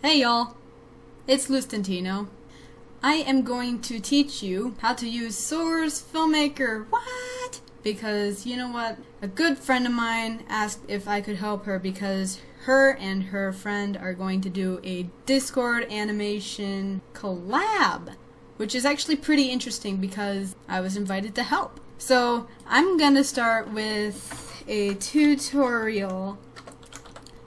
Hey y'all, it's Lustantino. I am going to teach you how to use Xyz Filmmaker. What? Because you know what? A good friend of mine asked if I could help her because her and her friend are going to do a Discord animation collab, which is actually pretty interesting because I was invited to help. So I'm gonna start with a tutorial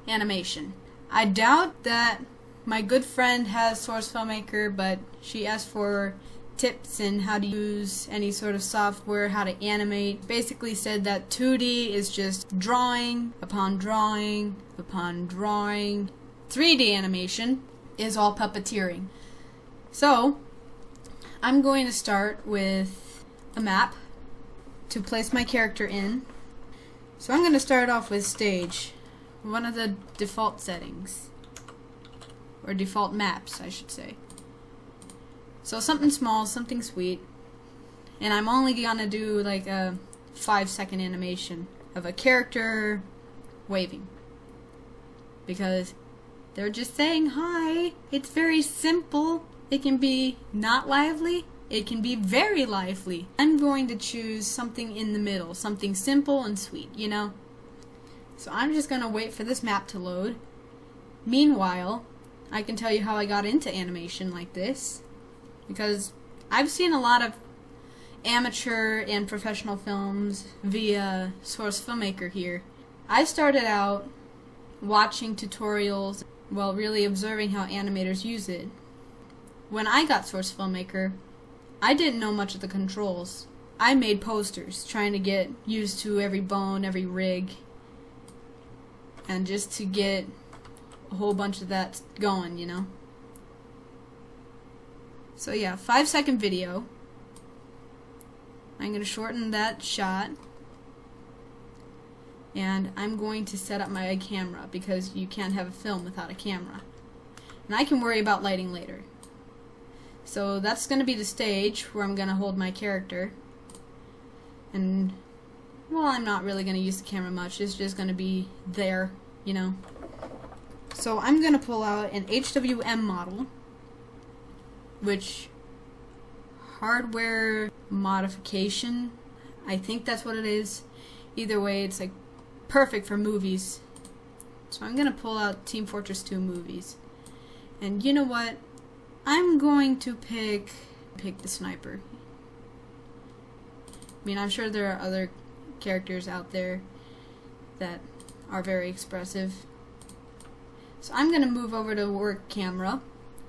animation. I doubt that my good friend has Xyz Filmmaker, but she asked for tips in how to use any sort of software, how to animate. Basically said that 2D is just drawing upon drawing upon drawing. 3D animation is all puppeteering. So I'm going to start with a map to place my character in. So I'm going to start off with stage, one of the default settings. Or default maps, I should say. So something small, something sweet. And I'm only gonna do like a 5-second animation of a character waving. Because they're just saying hi. It's very simple. It can be not lively. It can be very lively. I'm going to choose something in the middle. Something simple and sweet, you know? So I'm just gonna wait for this map to load. Meanwhile, I can tell you how I got into animation like this, because I've seen a lot of amateur and professional films via Xyz Filmmaker here. I started out watching tutorials while really observing how animators use it. When I got Xyz Filmmaker, I didn't know much of the controls. I made posters trying to get used to every bone, every rig, and just to get a whole bunch of that going, you know? So yeah, 5-second video. I'm going to shorten that shot. And I'm going to set up my camera because you can't have a film without a camera. And I can worry about lighting later. So that's going to be the stage where I'm going to hold my character. And, well, I'm not really going to use the camera much. It's just going to be there, you know? So I'm going to pull out an HWM model, which hardware modification, I think that's what it is. Either way, it's like perfect for movies. So I'm going to pull out Team Fortress 2 movies. And you know what? I'm going to pick the sniper. I mean, I'm sure there are other characters out there that are very expressive. So I'm going to move over to work camera,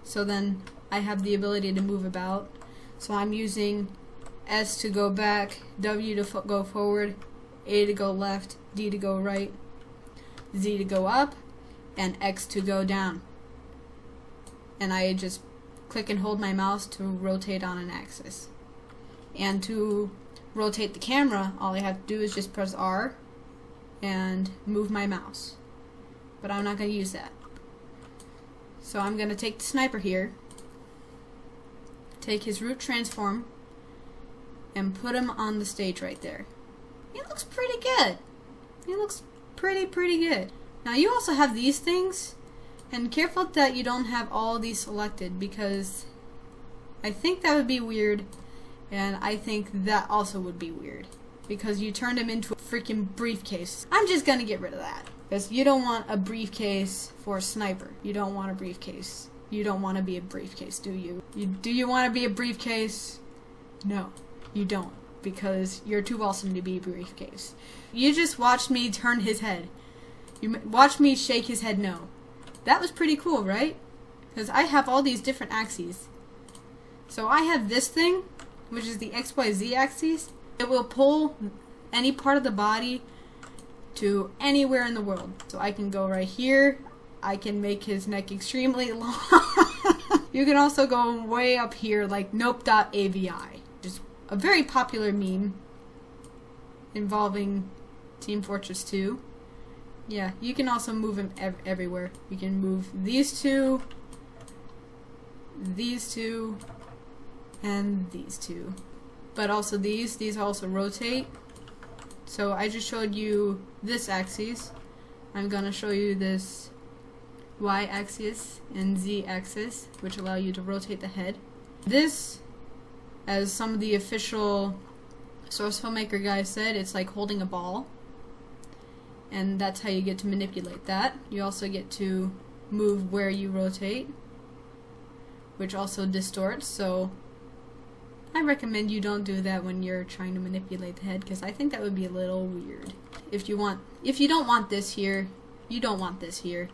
so then I have the ability to move about. So I'm using S to go back, W to go forward, A to go left, D to go right, Z to go up, and X to go down. And I just click and hold my mouse to rotate on an axis. And to rotate the camera, all I have to do is just press R and move my mouse. But I'm not going to use that. So I'm going to take the sniper here, take his root transform, and put him on the stage right there. He looks pretty good. He looks pretty good. Now you also have these things, and careful that you don't have all these selected, because I think that would be weird, and I think that also would be weird, because you turned him into a freaking briefcase. I'm just going to get rid of that. Because you don't want a briefcase for a sniper. You don't want a briefcase. You don't want to be a briefcase, do you? Do you want to be a briefcase? No, you don't. Because you're too awesome to be a briefcase. You just watched me turn his head. You watched me shake his head no. That was pretty cool, right? Because I have all these different axes. So I have this thing, which is the Xyz Axis. It will pull any part of the body to anywhere in the world. So I can go right here. I can make his neck extremely long. You can also go way up here like nope.avi. Just a very popular meme involving Team Fortress 2. Yeah, you can also move him everywhere. You can move these two, and these two. But also these also rotate. So I just showed you this axis. I'm gonna show you this Y axis and Z axis, which allow you to rotate the head. This, as some of the official Source Filmmaker guys said, it's like holding a ball, and that's how you get to manipulate that. You also get to move where you rotate, which also distorts, so I recommend you don't do that when you're trying to manipulate the head, because I think that would be a little weird. If you don't want this here, you don't want this here.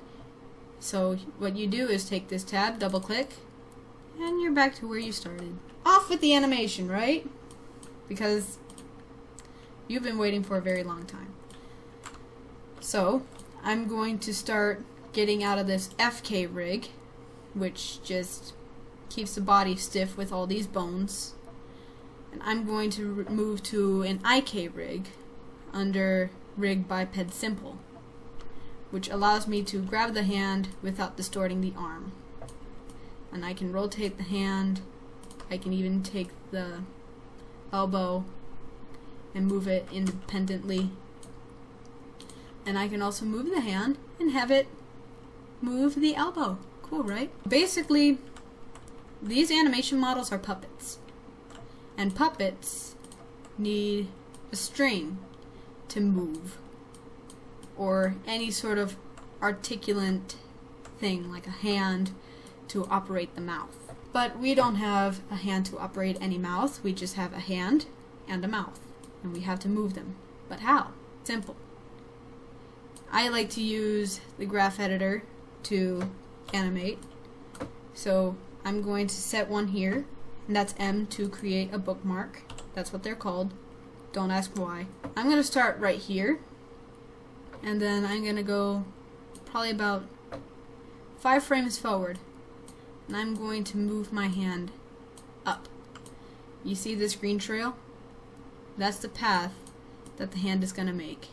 So what you do is take this tab, double click, and you're back to where you started. Off with the animation, right? Because you've been waiting for a very long time. So I'm going to start getting out of this FK rig, which just keeps the body stiff with all these bones. And I'm going to move to an IK rig under Rig Biped Simple, which allows me to grab the hand without distorting the arm. And I can rotate the hand. I can even take the elbow and move it independently. And I can also move the hand and have it move the elbow. Cool, right? Basically, these animation models are puppets. And puppets need a string to move, or any sort of articulate thing like a hand to operate the mouth. But we don't have a hand to operate any mouth, we just have a hand and a mouth, and we have to move them. But how? Simple. I like to use the graph editor to animate, so I'm going to set one here, and that's M to create a bookmark. That's what they're called. Don't ask why. I'm going to start right here, and then I'm going to go probably about 5 frames forward, and I'm going to move my hand up. You see this green trail? That's the path that the hand is going to make.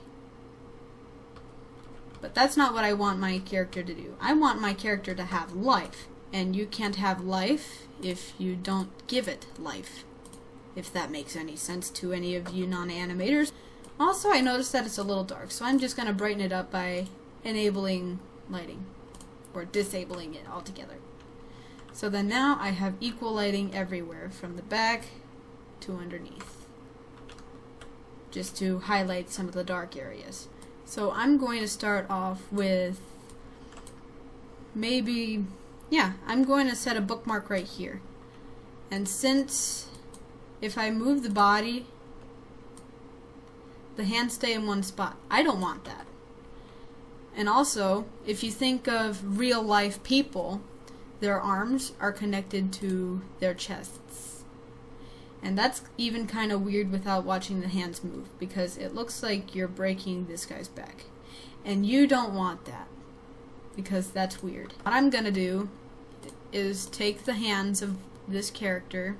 But that's not what I want my character to do. I want my character to have life, and you can't have life if you don't give it life, if that makes any sense to any of you non-animators. Also, I noticed that it's a little dark, so I'm just going to brighten it up by enabling lighting, or disabling it altogether. So then now I have equal lighting everywhere, from the back to underneath, just to highlight some of the dark areas. So I'm going to start off with I'm going to set a bookmark right here. And since if I move the body, the hands stay in one spot. I don't want that. And also, if you think of real life people, their arms are connected to their chests. And that's even kind of weird without watching the hands move, because it looks like you're breaking this guy's back. And you don't want that, because that's weird. What I'm going to do is take the hands of this character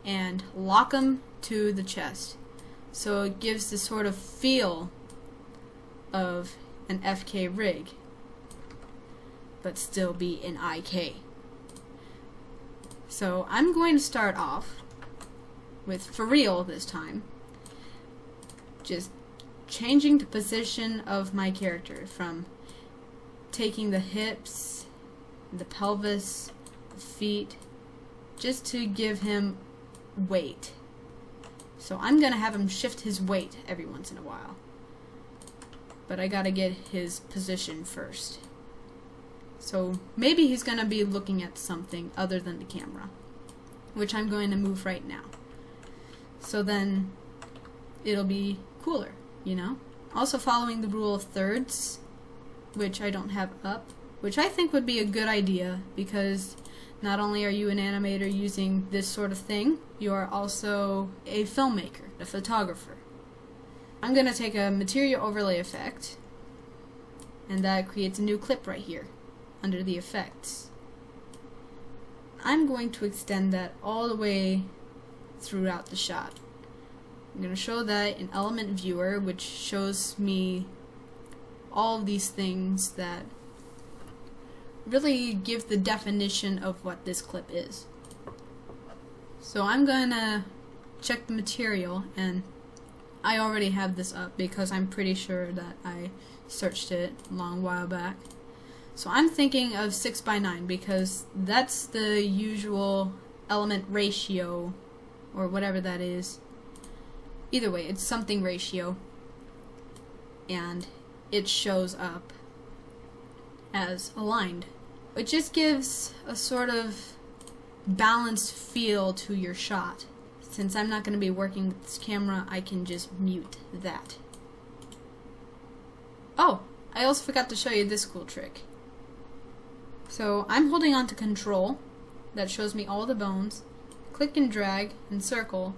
and lock them to the chest. So it gives the sort of feel of an FK rig, but still be an IK. So I'm going to start off with, for real this time, just changing the position of my character from taking the hips, the pelvis, the feet, just to give him weight. So I'm gonna have him shift his weight every once in a while, but I gotta get his position first. So maybe he's gonna be looking at something other than the camera, which I'm going to move right now. So then it'll be cooler, you know? Also following the rule of thirds, which I don't have up, which I think would be a good idea, because not only are you an animator using this sort of thing, you are also a filmmaker, a photographer. I'm going to take a material overlay effect, and that creates a new clip right here under the effects. I'm going to extend that all the way throughout the shot. I'm going to show that in Element Viewer, which shows me all of these things that really give the definition of what this clip is. So I'm going to check the material, and I already have this up because I'm pretty sure that I searched it a long while back. So I'm thinking of 6 by 9 because that's the usual element ratio, or whatever that is. Either way, it's something ratio, and it shows up as aligned. It just gives a sort of balanced feel to your shot. Since I'm not going to be working with this camera, I can just mute that. Oh, I also forgot to show you this cool trick. So I'm holding on to Control, that shows me all the bones, click and drag and circle,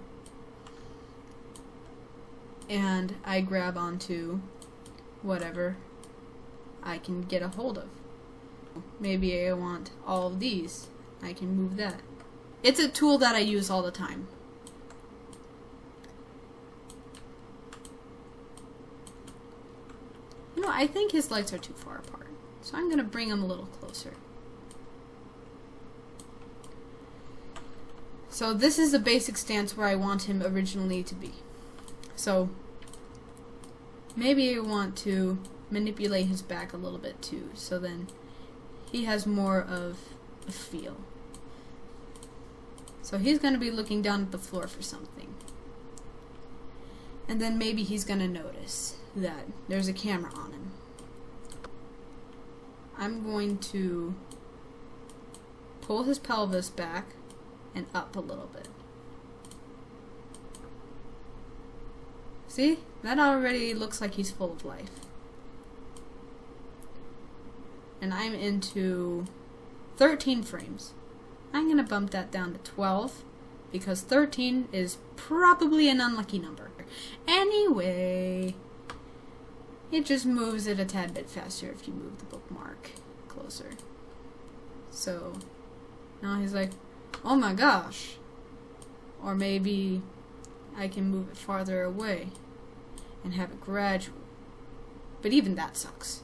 and I grab onto whatever I can get a hold of. Maybe I want all of these. I can move that. It's a tool that I use all the time. You know, I think his legs are too far apart, so I'm going to bring him a little closer. So this is the basic stance where I want him originally to be. So maybe I want to manipulate his back a little bit too, so then he has more of a feel. So he's going to be looking down at the floor for something. And then maybe he's going to notice that there's a camera on him. I'm going to pull his pelvis back and up a little bit. See? That already looks like he's full of life. And I'm into 13 frames. I'm going to bump that down to 12 because 13 is probably an unlucky number. Anyway, it just moves it a tad bit faster if you move the bookmark closer. So now he's like, oh my gosh. Or maybe I can move it farther away and have it gradual. But even that sucks.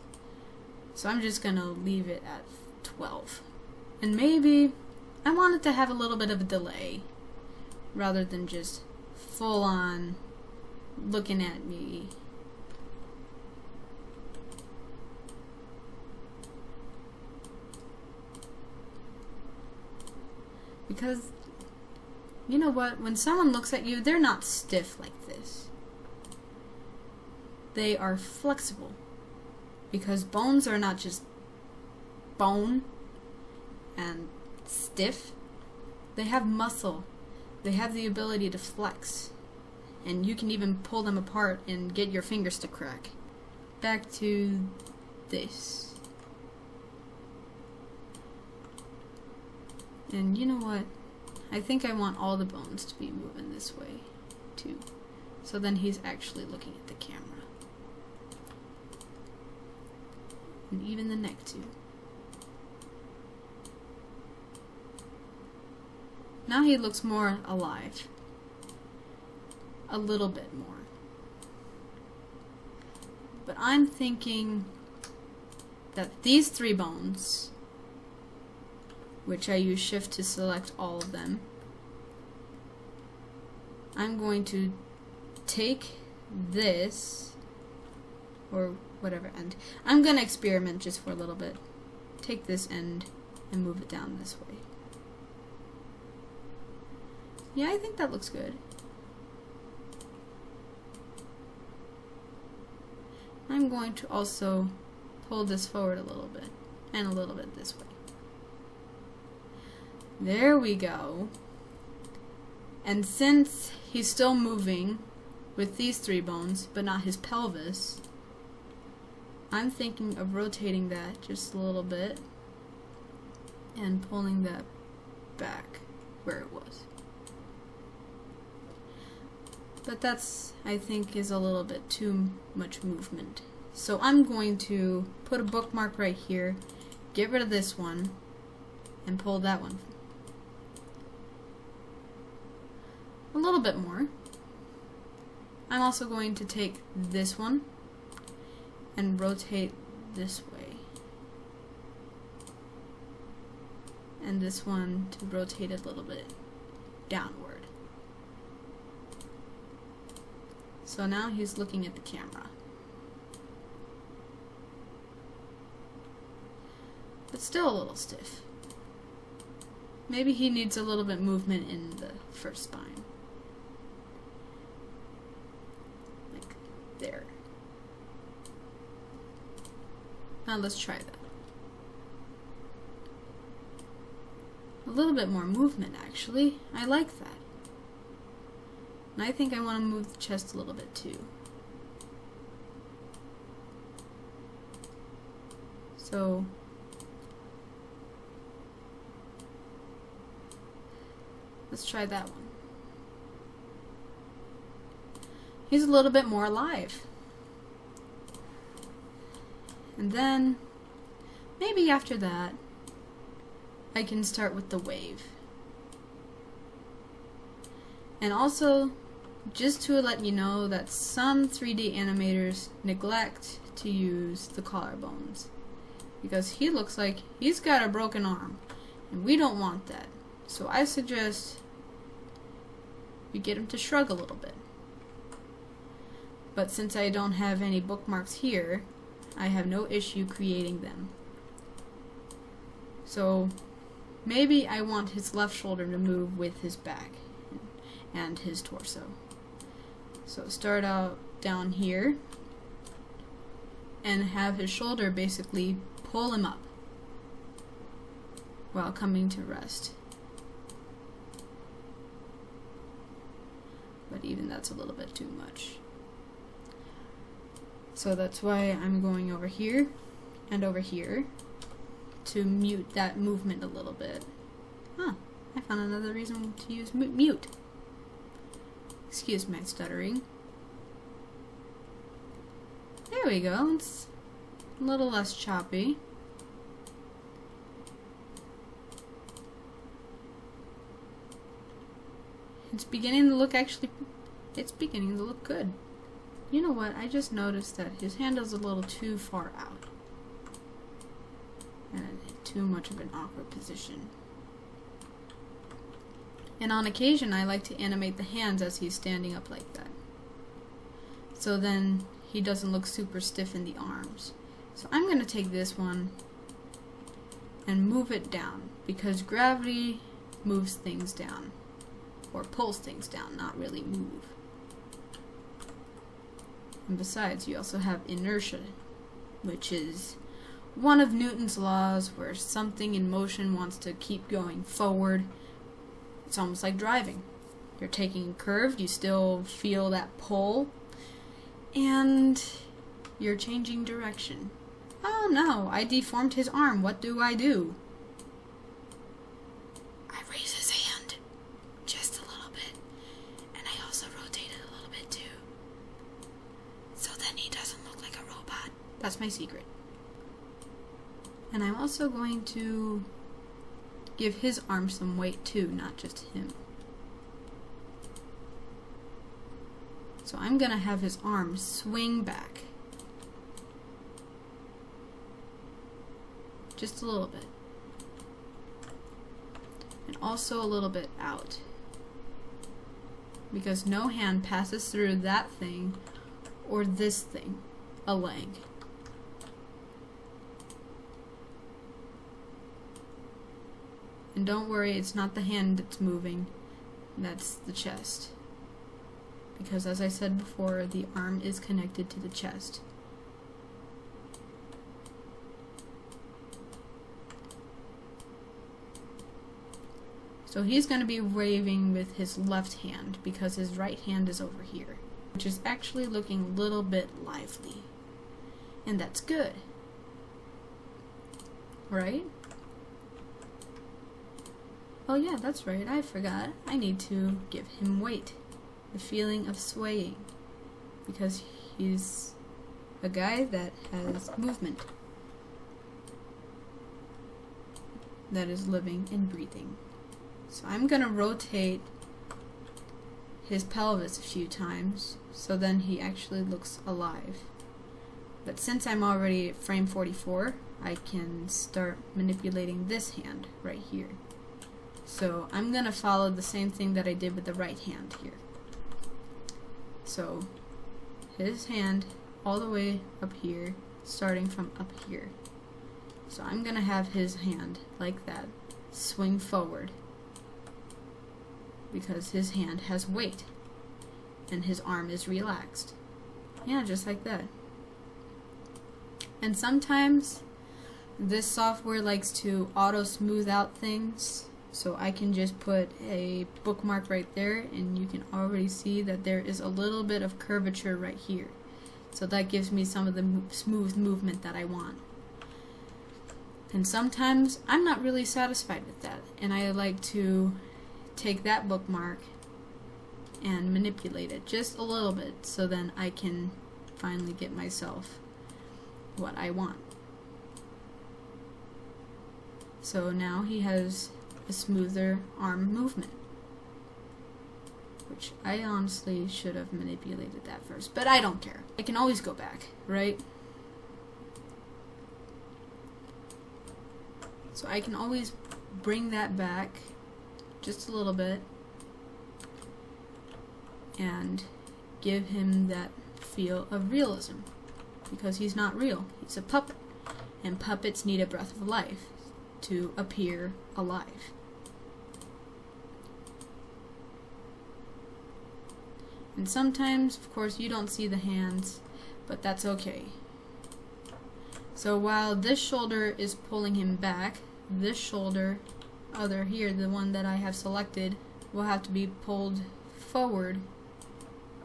So I'm just going to leave it at 12. And maybe I want it to have a little bit of a delay rather than just full on looking at me. Because, you know what, when someone looks at you, they're not stiff like this. They are flexible. Because bones are not just bone and stiff. They have muscle. They have the ability to flex. And you can even pull them apart and get your fingers to crack. Back to this. And you know what? I think I want all the bones to be moving this way, too. So then he's actually looking at the camera. And even the neck, too. Now he looks more alive. A little bit more. But I'm thinking that these 3 bones, which I use shift to select all of them, I'm going to take this, or whatever end. I'm going to experiment just for a little bit. Take this end and move it down this way. Yeah, I think that looks good. I'm going to also pull this forward a little bit, and a little bit this way. There we go. And since he's still moving with these 3 bones, but not his pelvis, I'm thinking of rotating that just a little bit and pulling that back where it was. But that's, I think, is a little bit too much movement. So I'm going to put a bookmark right here, get rid of this one, and pull that one. A little bit more. I'm also going to take this one and rotate this way. And this one to rotate it a little bit downward. So now he's looking at the camera. Still a little stiff. Maybe he needs a little bit movement in the first spine. Like there. Now let's try that. A little bit more movement, actually. I like that. And I think I want to move the chest a little bit too. So let's try that one. He's a little bit more alive. And then maybe after that I can start with the wave. And also, just to let you know that some 3D animators neglect to use the collarbones, because he looks like he's got a broken arm, and we don't want that. So I suggest you get him to shrug a little bit. But since I don't have any bookmarks here, I have no issue creating them. So maybe I want his left shoulder to move with his back and his torso. So start out down here and have his shoulder basically pull him up while coming to rest. But even that's a little bit too much. So that's why I'm going over here and over here to mute that movement a little bit. Huh, I found another reason to use mute. Excuse my stuttering. There we go, it's a little less choppy. It's beginning to look it's beginning to look good. You know what, I just noticed that his hand is a little too far out. And too much of an awkward position. And on occasion I like to animate the hands as he's standing up like that. So then he doesn't look super stiff in the arms. So I'm going to take this one and move it down, because gravity moves things down. Or pulls things down, not really move. And besides, you also have inertia, which is one of Newton's laws where something in motion wants to keep going forward. It's almost like driving. You're taking a curve, you still feel that pull, and you're changing direction. Oh no, I deformed his arm. What do? I raise his hand just a little bit, and I also rotate it a little bit too, so then he doesn't look like a robot. That's my secret. And I'm also going to give his arm some weight too, not just him. So I'm gonna have his arm swing back. Just a little bit. And also a little bit out. Because no hand passes through that thing or this thing, a leg. And don't worry, it's not the hand that's moving, that's the chest. Because as I said before, the arm is connected to the chest. So he's going to be waving with his left hand because his right hand is over here, which is actually looking a little bit lively. And that's good. Right? Oh yeah, that's right, I forgot. I need to give him weight. The feeling of swaying. Because he's a guy that has movement. That is living and breathing. So I'm gonna rotate his pelvis a few times, so then he actually looks alive. But since I'm already at frame 44, I can start manipulating this hand right here. So I'm gonna follow the same thing that I did with the right hand here. So his hand all the way up here, starting from up here. So I'm gonna have his hand like that swing forward because his hand has weight and his arm is relaxed. Yeah, just like that. And sometimes this software likes to auto smooth out things, so I can just put a bookmark right there and you can already see that there is a little bit of curvature right here. So that gives me some of the smooth movement that I want. And sometimes I'm not really satisfied with that, and I like to take that bookmark and manipulate it just a little bit so then I can finally get myself what I want. So now he has a smoother arm movement, which I honestly should have manipulated that first, but I don't care. I can always go back, right? So I can always bring that back just a little bit and give him that feel of realism, because he's not real, he's a puppet, and puppets need a breath of life to appear alive. And sometimes, of course, you don't see the hands, but that's okay. So while this shoulder is pulling him back, this shoulder, other here, the one that I have selected, will have to be pulled forward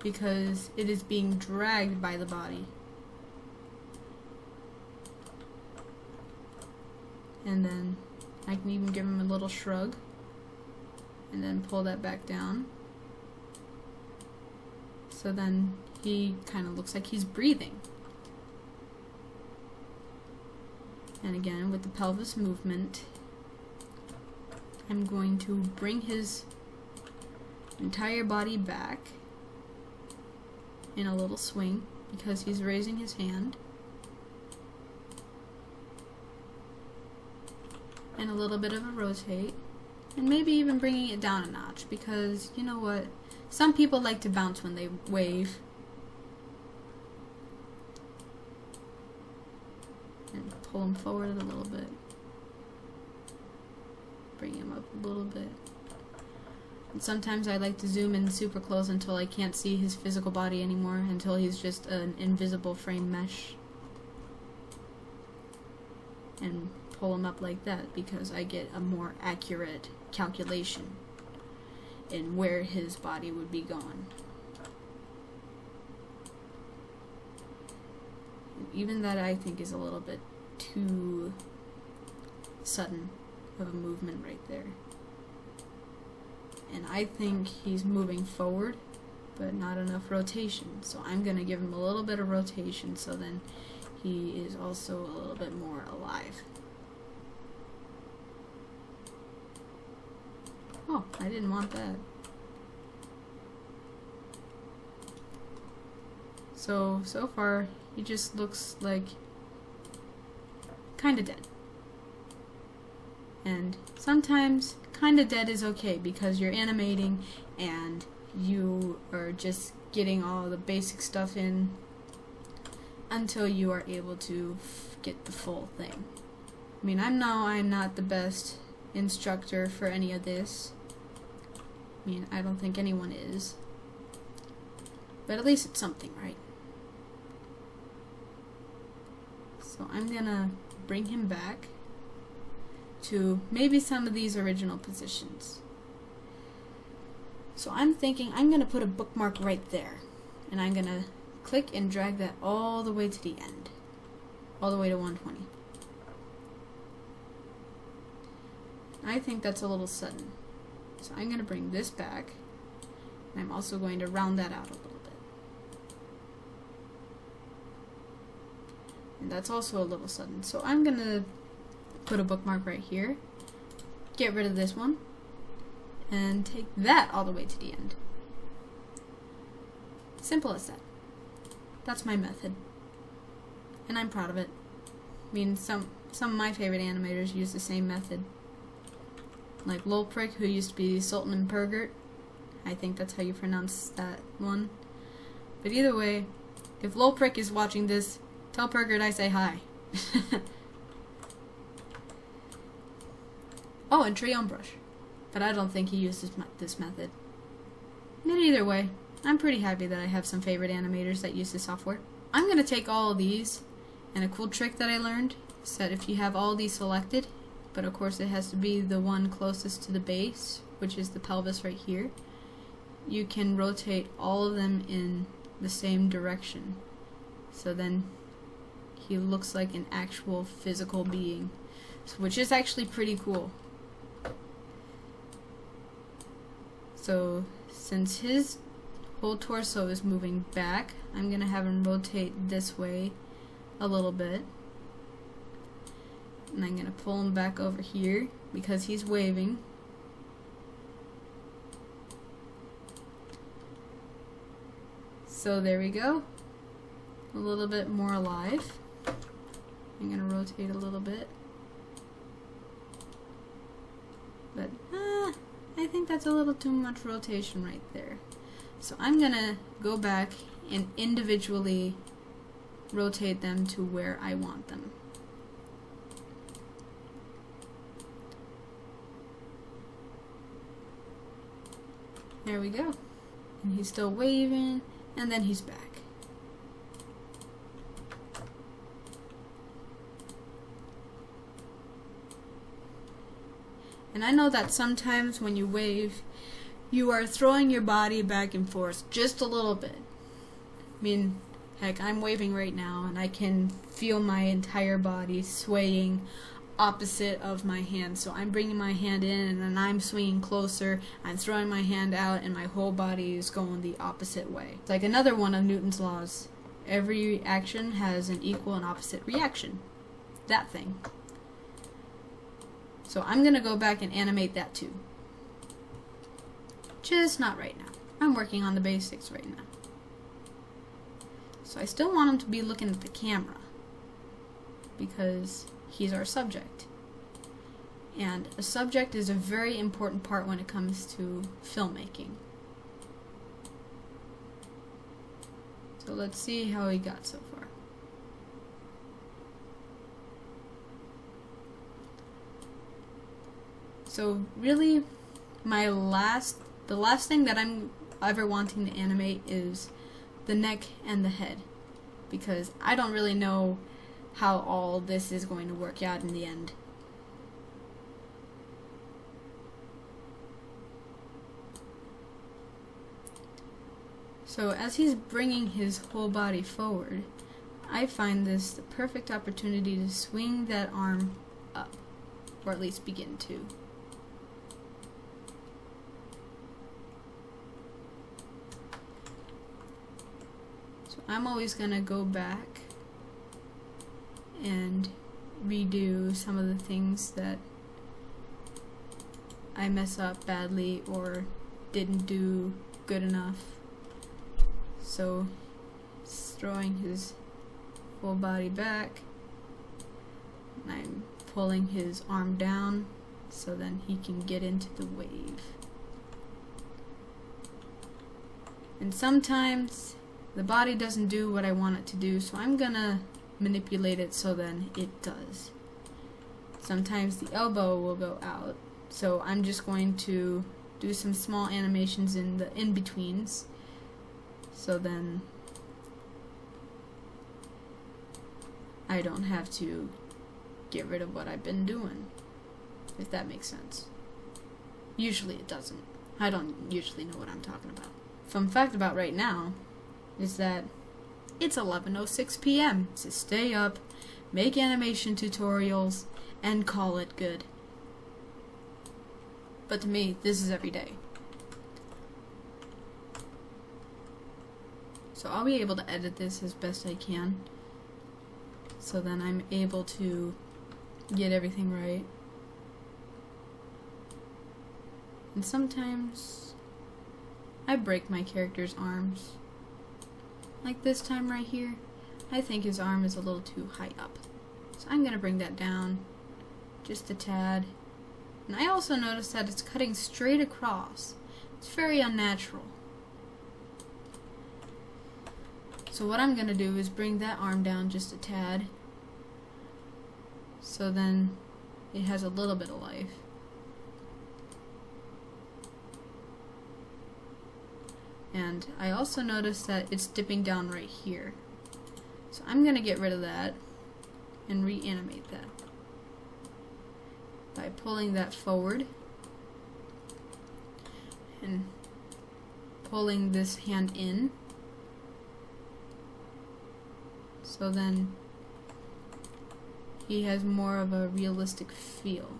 because it is being dragged by the body. And then I can even give him a little shrug and then pull that back down. So then he kind of looks like he's breathing. And again, with the pelvis movement, I'm going to bring his entire body back in a little swing because he's raising his hand. And a little bit of a rotate. And maybe even bringing it down a notch because, you know what, some people like to bounce when they wave. And pull him forward a little bit. Bring him up a little bit. And sometimes I like to zoom in super close until I can't see his physical body anymore, until he's just an invisible frame mesh. And pull him up like that because I get a more accurate calculation in where his body would be going. Even that I think is a little bit too sudden of a movement right there. And I think he's moving forward, but not enough rotation. So I'm going to give him a little bit of rotation so then he is also a little bit more alive. Oh, I didn't want that. So far, he just looks like kinda dead. And sometimes kinda dead is okay because you're animating and you are just getting all the basic stuff in until you are able to get the full thing. I mean, I'm not the best instructor for any of this. I mean, I don't think anyone is. But at least it's something, right? So I'm gonna bring him back to maybe some of these original positions. So I'm thinking I'm gonna put a bookmark right there. And I'm gonna click and drag that all the way to the end. All the way to 120. I think that's a little sudden. So I'm going to bring this back, and I'm also going to round that out a little bit. And that's also a little sudden. So I'm going to put a bookmark right here, get rid of this one, and take that all the way to the end. Simple as that. That's my method. And I'm proud of it. I mean, some of my favorite animators use the same method. Like lolripk, who used to be Sultan and Pergert. I think that's how you pronounce that one. But either way, if lolripk is watching this, tell Pergert I say hi. Oh, and Triumbrush. But I don't think he uses this method. But either way, I'm pretty happy that I have some favorite animators that use this software. I'm going to take all of these, and a cool trick that I learned is that if you have all these selected, but of course it has to be the one closest to the base, which is the pelvis right here, you can rotate all of them in the same direction. So then he looks like an actual physical being, which is actually pretty cool. So since his whole torso is moving back, I'm going to have him rotate this way a little bit. And I'm going to pull him back over here because he's waving. So there we go. A little bit more alive. I'm going to rotate a little bit. But I think that's a little too much rotation right there. So I'm going to go back and individually rotate them to where I want them. There we go. And he's still waving, and then he's back. And I know that sometimes when you wave, you are throwing your body back and forth just a little bit. I mean, heck, I'm waving right now, and I can feel my entire body swaying opposite of my hand. So I'm bringing my hand in, and then I'm swinging closer. I'm throwing my hand out, and my whole body is going the opposite way. It's like another one of Newton's laws. Every action has an equal and opposite reaction. That thing. So I'm going to go back and animate that too. Just not right now. I'm working on the basics right now. So I still want him to be looking at the camera because he's our subject. And a subject is a very important part when it comes to filmmaking. So let's see how he got so far. So really, the last thing that I'm ever wanting to animate is the neck and the head, because I don't really know how all this is going to work out in the end. So as he's bringing his whole body forward, I find this the perfect opportunity to swing that arm up, or at least begin to. I'm always going to go back and redo some of the things that I mess up badly or didn't do good enough. So throwing his full body back, and I'm pulling his arm down so then he can get into the wave. And sometimes the body doesn't do what I want it to do, so I'm gonna manipulate it so then it does. Sometimes the elbow will go out, so I'm just going to do some small animations in the in-betweens, so then I don't have to get rid of what I've been doing, if that makes sense. Usually it doesn't. I don't usually know what I'm talking about. Fun fact about right now is that it's 11:06 p.m. to stay up, make animation tutorials, and call it good. But to me, this is every day. So I'll be able to edit this as best I can, so then I'm able to get everything right. And sometimes I break my character's arms. Like this time right here, I think his arm is a little too high up. So I'm going to bring that down just a tad. And I also noticed that it's cutting straight across. It's very unnatural. So what I'm going to do is bring that arm down just a tad, so then it has a little bit of life. And I also noticed that it's dipping down right here. So I'm going to get rid of that and reanimate that by pulling that forward and pulling this hand in. So then he has more of a realistic feel.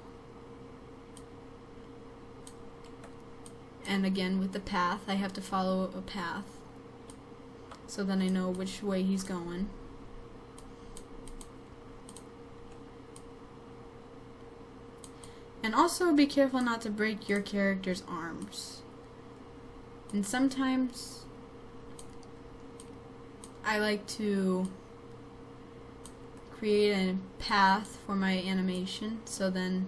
And again, with the path, I have to follow a path so then I know which way he's going. And also be careful not to break your character's arms. And sometimes I like to create a path for my animation so then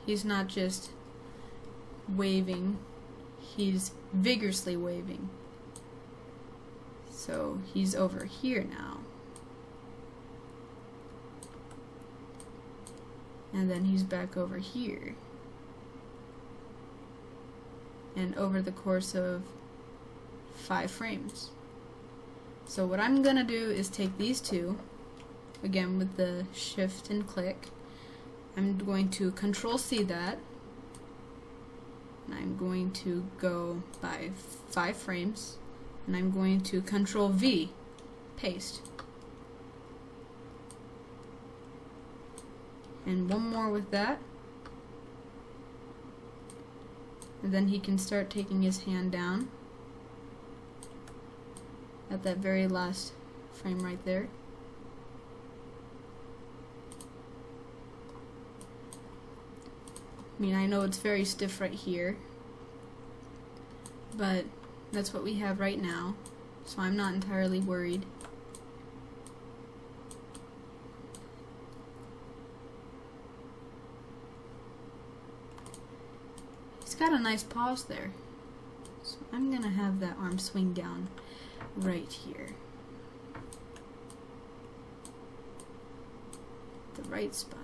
he's not just waving, he's vigorously waving. So he's over here now. And then he's back over here. And over the course of 5 frames. So what I'm gonna do is take these two, again with the shift and click. I'm going to Control C that. And I'm going to go by 5 frames. And I'm going to Control V, paste. And one more with that. And then he can start taking his hand down at that very last frame right there. I mean, I know it's very stiff right here, but that's what we have right now, so I'm not entirely worried. He's got a nice pause there, so I'm gonna have that arm swing down right here. The right spot.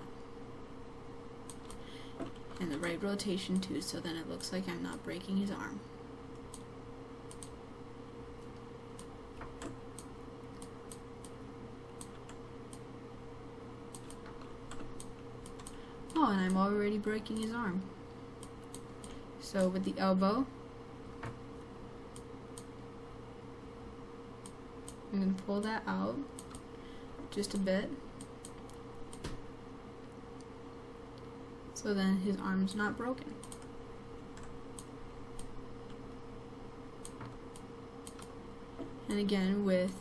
And the right rotation too, so then it looks like I'm not breaking his arm. Oh, and I'm already breaking his arm. So with the elbow, I'm going to pull that out just a bit. So then his arm's not broken. And again, with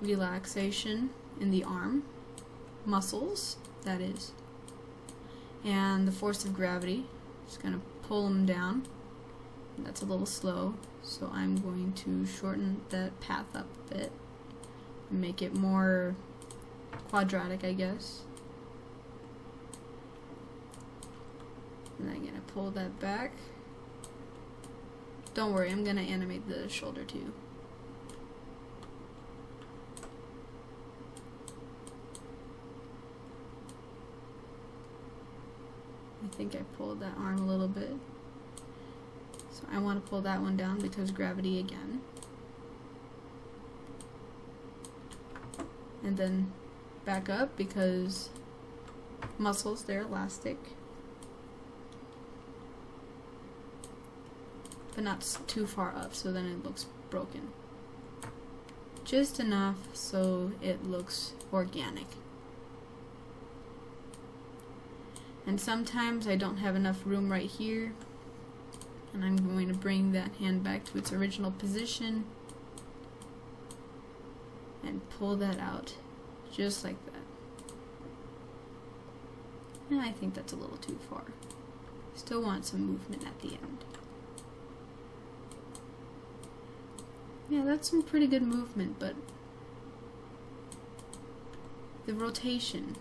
relaxation in the arm muscles, that is, and the force of gravity, just going to pull him down. That's a little slow, so I'm going to shorten that path up a bit and make it more quadratic, I guess. And I'm going to pull that back. Don't worry, I'm going to animate the shoulder too. I think I pulled that arm a little bit. So I want to pull that one down because gravity again. And then back up because muscles, they're elastic. But not too far up, so then it looks broken. Just enough so it looks organic. And sometimes I don't have enough room right here, and I'm going to bring that hand back to its original position and pull that out just like that. And I think that's a little too far. Still want some movement at the end. Yeah, that's some pretty good movement, but the rotation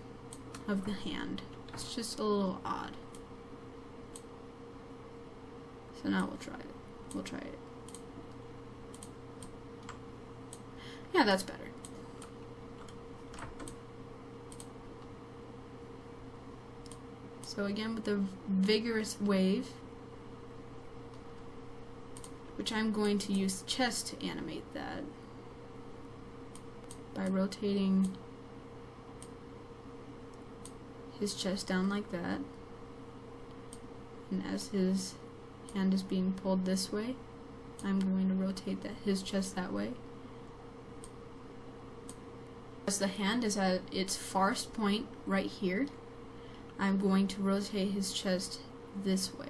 of the hand is just a little odd. So now we'll try it. We'll try it. Yeah, that's better. So again, with the vigorous wave, which I'm going to use chest to animate that by rotating his chest down like that, and as his hand is being pulled this way, I'm going to rotate his chest that way. As the hand is at its farthest point right here, I'm going to rotate his chest this way.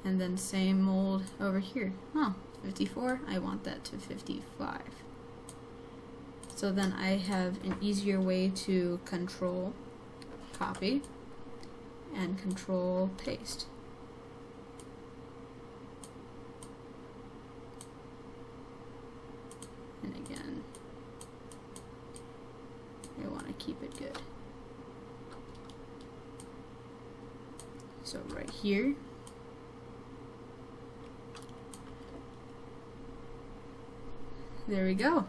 And then same mold over here. Oh, 54, I want that to 55. So then I have an easier way to control copy and control paste. And again, I want to keep it good. So right here, there we go.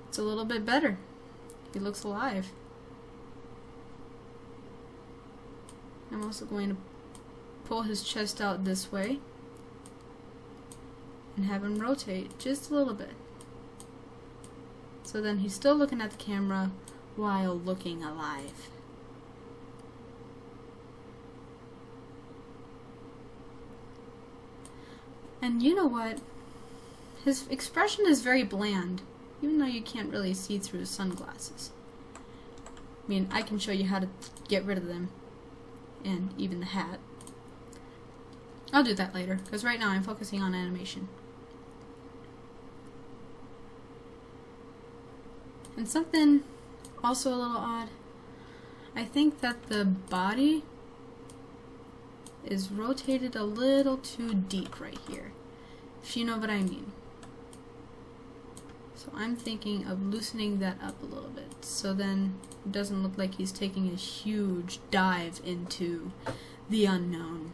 It's a little bit better. He looks alive. I'm also going to pull his chest out this way and have him rotate just a little bit. So then he's still looking at the camera while looking alive. And you know what? His expression is very bland, even though you can't really see through his sunglasses. I mean, I can show you how to get rid of them, and even the hat. I'll do that later, because right now I'm focusing on animation. And something also a little odd, I think that the body is rotated a little too deep right here, if you know what I mean. So I'm thinking of loosening that up a little bit, so then it doesn't look like he's taking a huge dive into the unknown.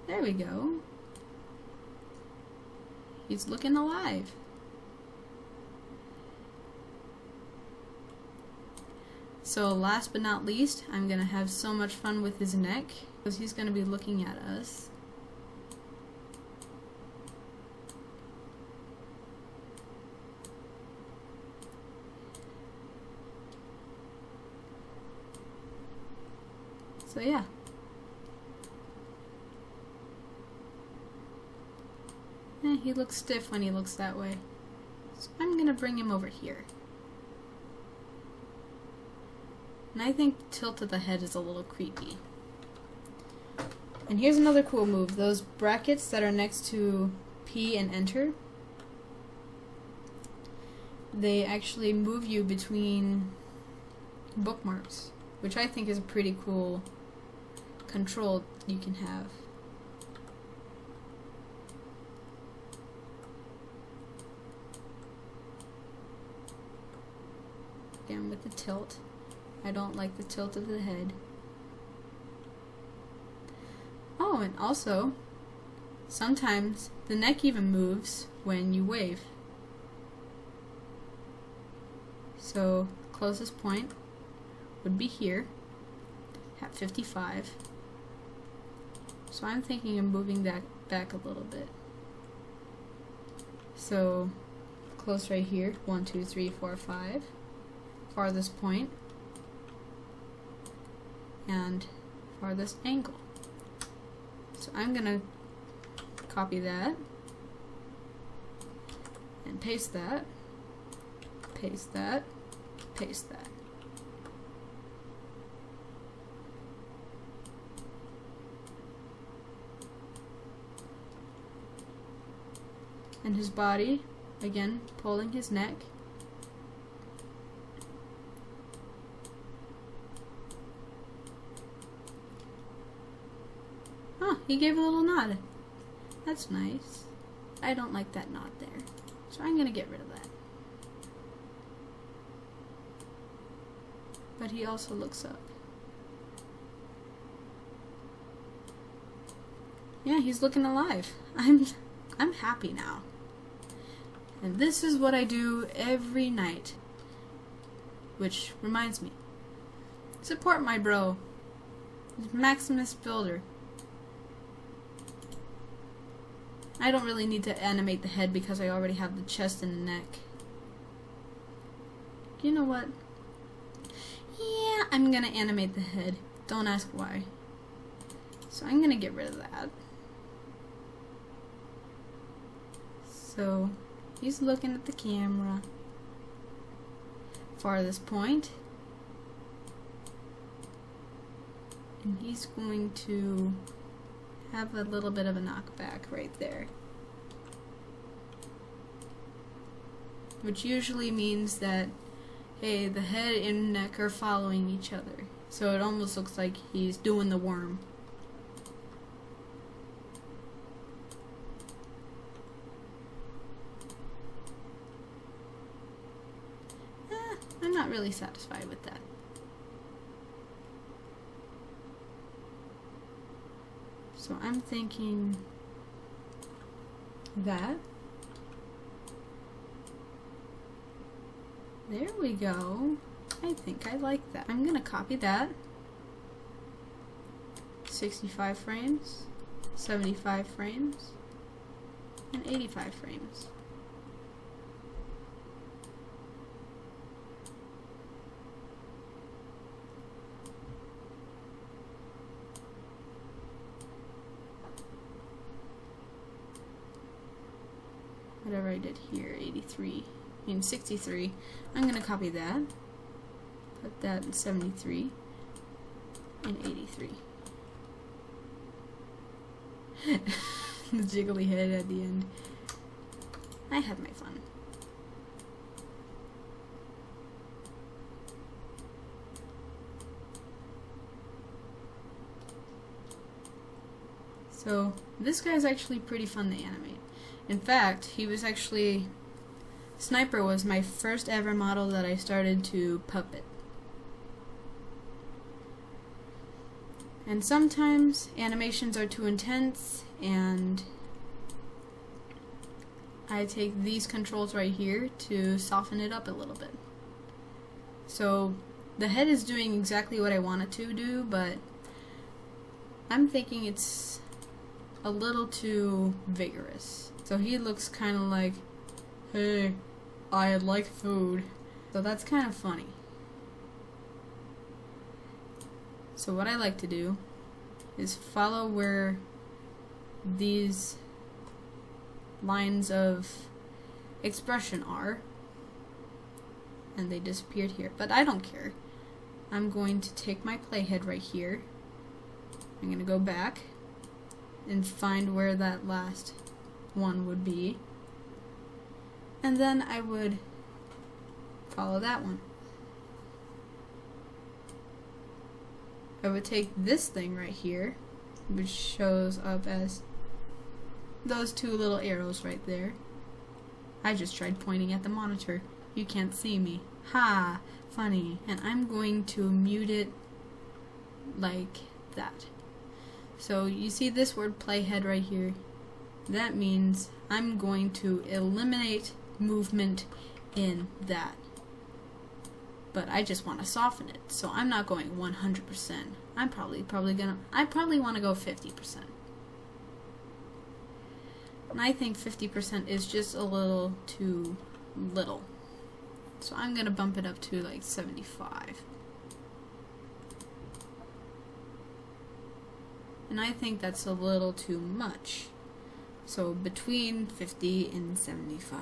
There we go. He's looking alive. So last but not least, I'm going to have so much fun with his neck, because he's going to be looking at us. So yeah. He looks stiff when he looks that way. So I'm going to bring him over here. And I think the tilt of the head is a little creepy. And here's another cool move. Those brackets that are next to P and Enter, they actually move you between bookmarks, which I think is a pretty cool control you can have. Again with the tilt. I don't like the tilt of the head. Oh, and also, sometimes the neck even moves when you wave. So, closest point would be here, at 55. So I'm thinking of moving that back a little bit. So, close right here, 1, 2, 3, 4, 5. Farthest point and farthest angle. So I'm gonna copy that and paste that, paste that, paste that. And his body, again, pulling his neck. He gave a little nod. That's nice. I don't like that nod there, so I'm gonna get rid of that. But he also looks up. Yeah, he's looking alive. I'm happy now. And this is what I do every night. which reminds me, support my bro, MaximusBuilder. I don't really need to animate the head because I already have the chest and the neck. You know what? Yeah, I'm gonna animate the head. Don't ask why. So I'm gonna get rid of that. So he's looking at the camera. Farthest point. And he's going to have a little bit of a knockback right there. Which usually means that, hey, the head and neck are following each other. So it almost looks like he's doing the worm. I'm not really satisfied with that. So I'm thinking that. There we go. I think I like that. I'm gonna copy that. 65 frames, 75 frames, and 85 frames. Whatever I did here, 63. I'm going to copy that, put that in 73, and 83. The jiggly head at the end. I had my fun. So, this guy's actually pretty fun to animate. In fact, he was actually... Snoipa was my first ever model that I started to puppet. And sometimes animations are too intense, and I take these controls right here to soften it up a little bit. So, the head is doing exactly what I want it to do, but I'm thinking it's a little too vigorous. So he looks kind of like, hey, I like food. So that's kind of funny. So what I like to do is follow where these lines of expression are. And they disappeared here. But I don't care. I'm going to take my playhead right here. I'm going to go back and find where that last one would be, and then I would follow that one. I would take this thing right here, which shows up as those two little arrows right there. I just tried pointing at the monitor. You can't see me. Ha! Funny. And I'm going to mute it like that. So you see this word playhead right here? That means I'm going to eliminate movement in that. But I just want to soften it, so I'm not going 100%. I probably want to go 50%. And I think 50% is just a little too little. So I'm going to bump it up to like 75. And I think that's a little too much. So between 50 and 75.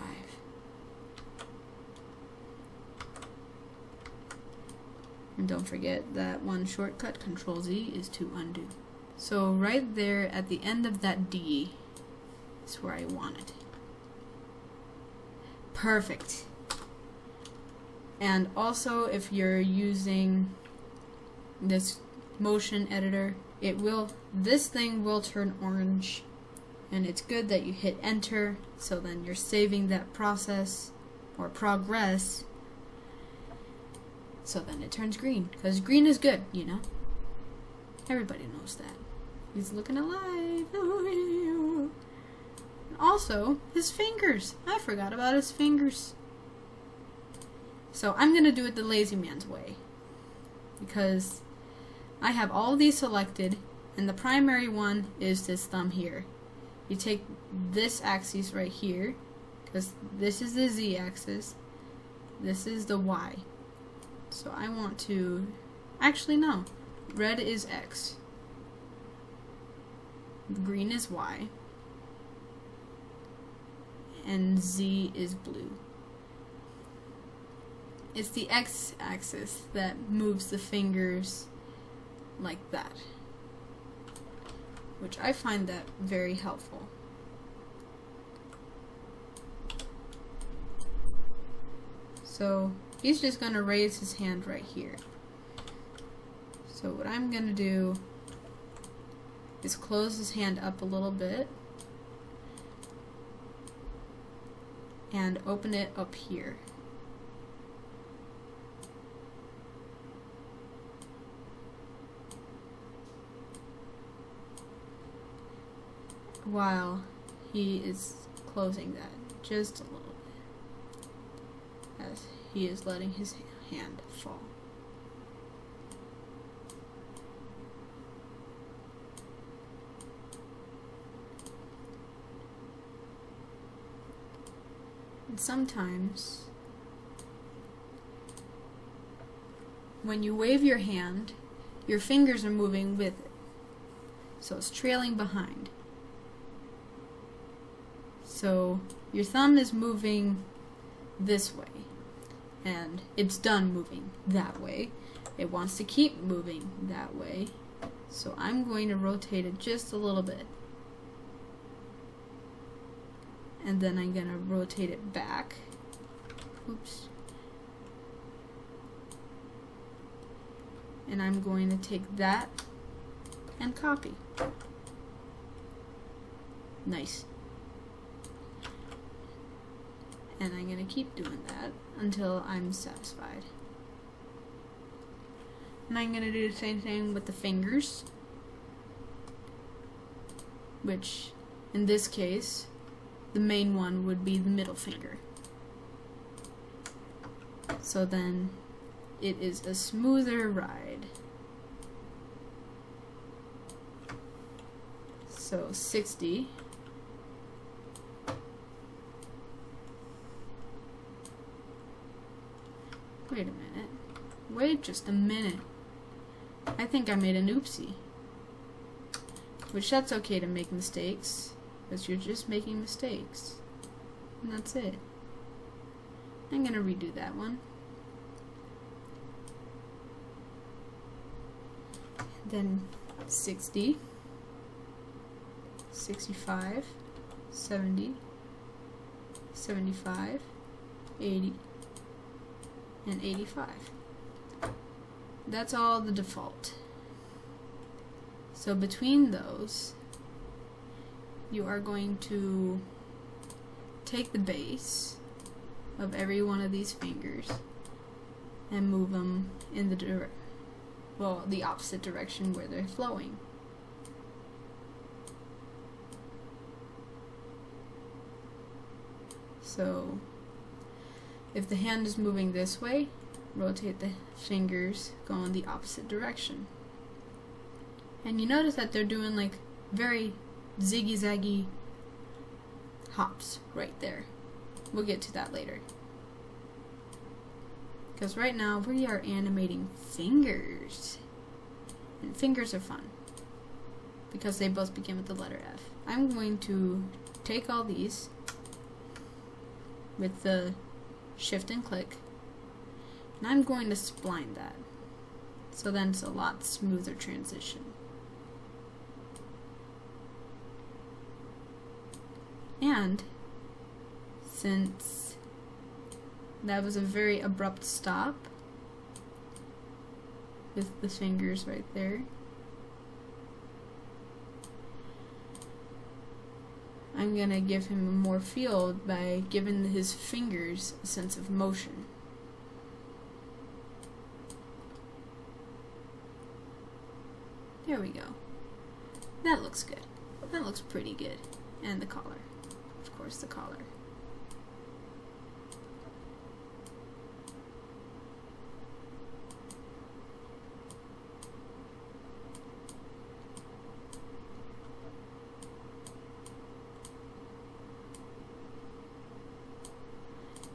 And don't forget that one shortcut, Control Z, is to undo. So right there at the end of that D is where I want it. Perfect. And also if you're using this motion editor, this thing will turn orange. And it's good that you hit enter, so then you're saving that process or progress, so then it turns green, because green is good, you know. Everybody knows that. He's looking alive. And also, his fingers. I forgot about his fingers. So I'm going to do it the lazy man's way, because I have all of these selected, and the primary one is this thumb here. You take this axis right here, because this is the Z axis, this is the Y. So I want to, actually no, red is X, green is Y, and Z is blue. It's the X axis that moves the fingers like that, which I find that very helpful. So he's just going to raise his hand right here. So what I'm going to do is close his hand up a little bit and open it up here. While he is closing that just a little bit, as he is letting his hand fall. And sometimes, when you wave your hand, your fingers are moving with it, so it's trailing behind. So your thumb is moving this way, and it's done moving that way. It wants to keep moving that way, so I'm going to rotate it just a little bit. And then I'm going to rotate it back. Oops. And I'm going to take that and copy. Nice. And I'm going to keep doing that until I'm satisfied. And I'm going to do the same thing with the fingers, which in this case, the main one would be the middle finger. So then it is a smoother ride. So 60. Wait a minute. Wait just a minute. I think I made an oopsie. Which that's okay to make mistakes, because you're just making mistakes. And that's it. I'm gonna redo that one. Then 60, 65, 70, 75, 80, and 85. That's all the default. So between those, you are going to take the base of every one of these fingers and move them in the opposite direction where they're flowing. So if the hand is moving this way, rotate the fingers, go in the opposite direction. And you notice that they're doing like very ziggy-zaggy hops right there. We'll get to that later. Because right now we are animating fingers. And fingers are fun, because they both begin with the letter F. I'm going to take all these with the shift and click, and I'm going to spline that. So then it's a lot smoother transition. And since that was a very abrupt stop with the fingers right there, I'm gonna give him more feel by giving his fingers a sense of motion. There we go. That looks good. That looks pretty good. And the collar. Of course, the collar.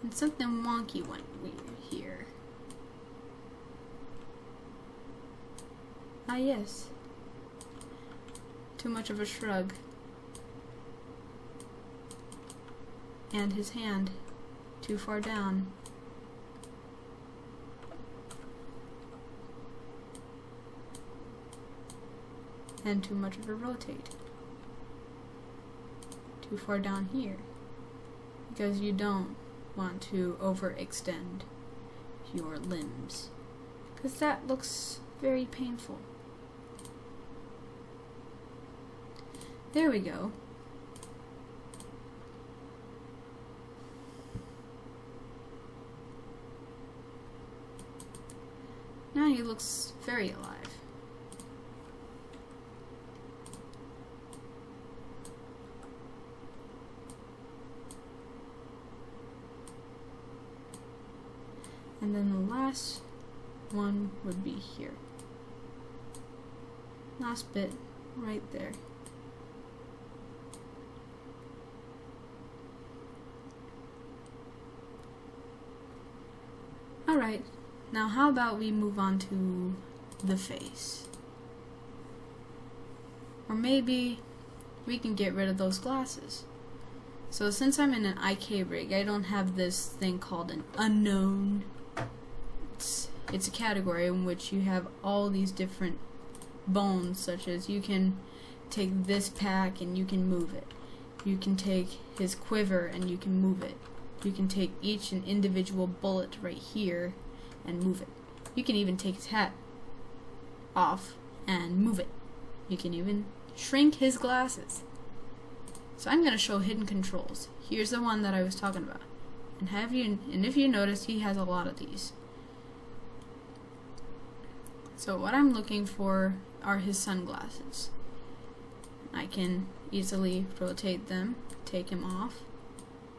And something wonky went weird here. Ah yes. Too much of a shrug. And his hand too far down. And too much of a rotate. Too far down here. Because you don't want to overextend your limbs. Because that looks very painful. There we go. Now he looks very alive. And then the last one would be here. Last bit right there. Alright, now how about we move on to the face? Or maybe we can get rid of those glasses. So since I'm in an IK rig, I don't have this thing called an unknown. It's a category in which you have all these different bones, such as you can take this pack and you can move it. You can take his quiver and you can move it. You can take each and individual bullet right here and move it. You can even take his hat off and move it. You can even shrink his glasses. So I'm going to show hidden controls. Here's the one that I was talking about. And if you notice, he has a lot of these. So what I'm looking for are his sunglasses. I can easily rotate them, take him off.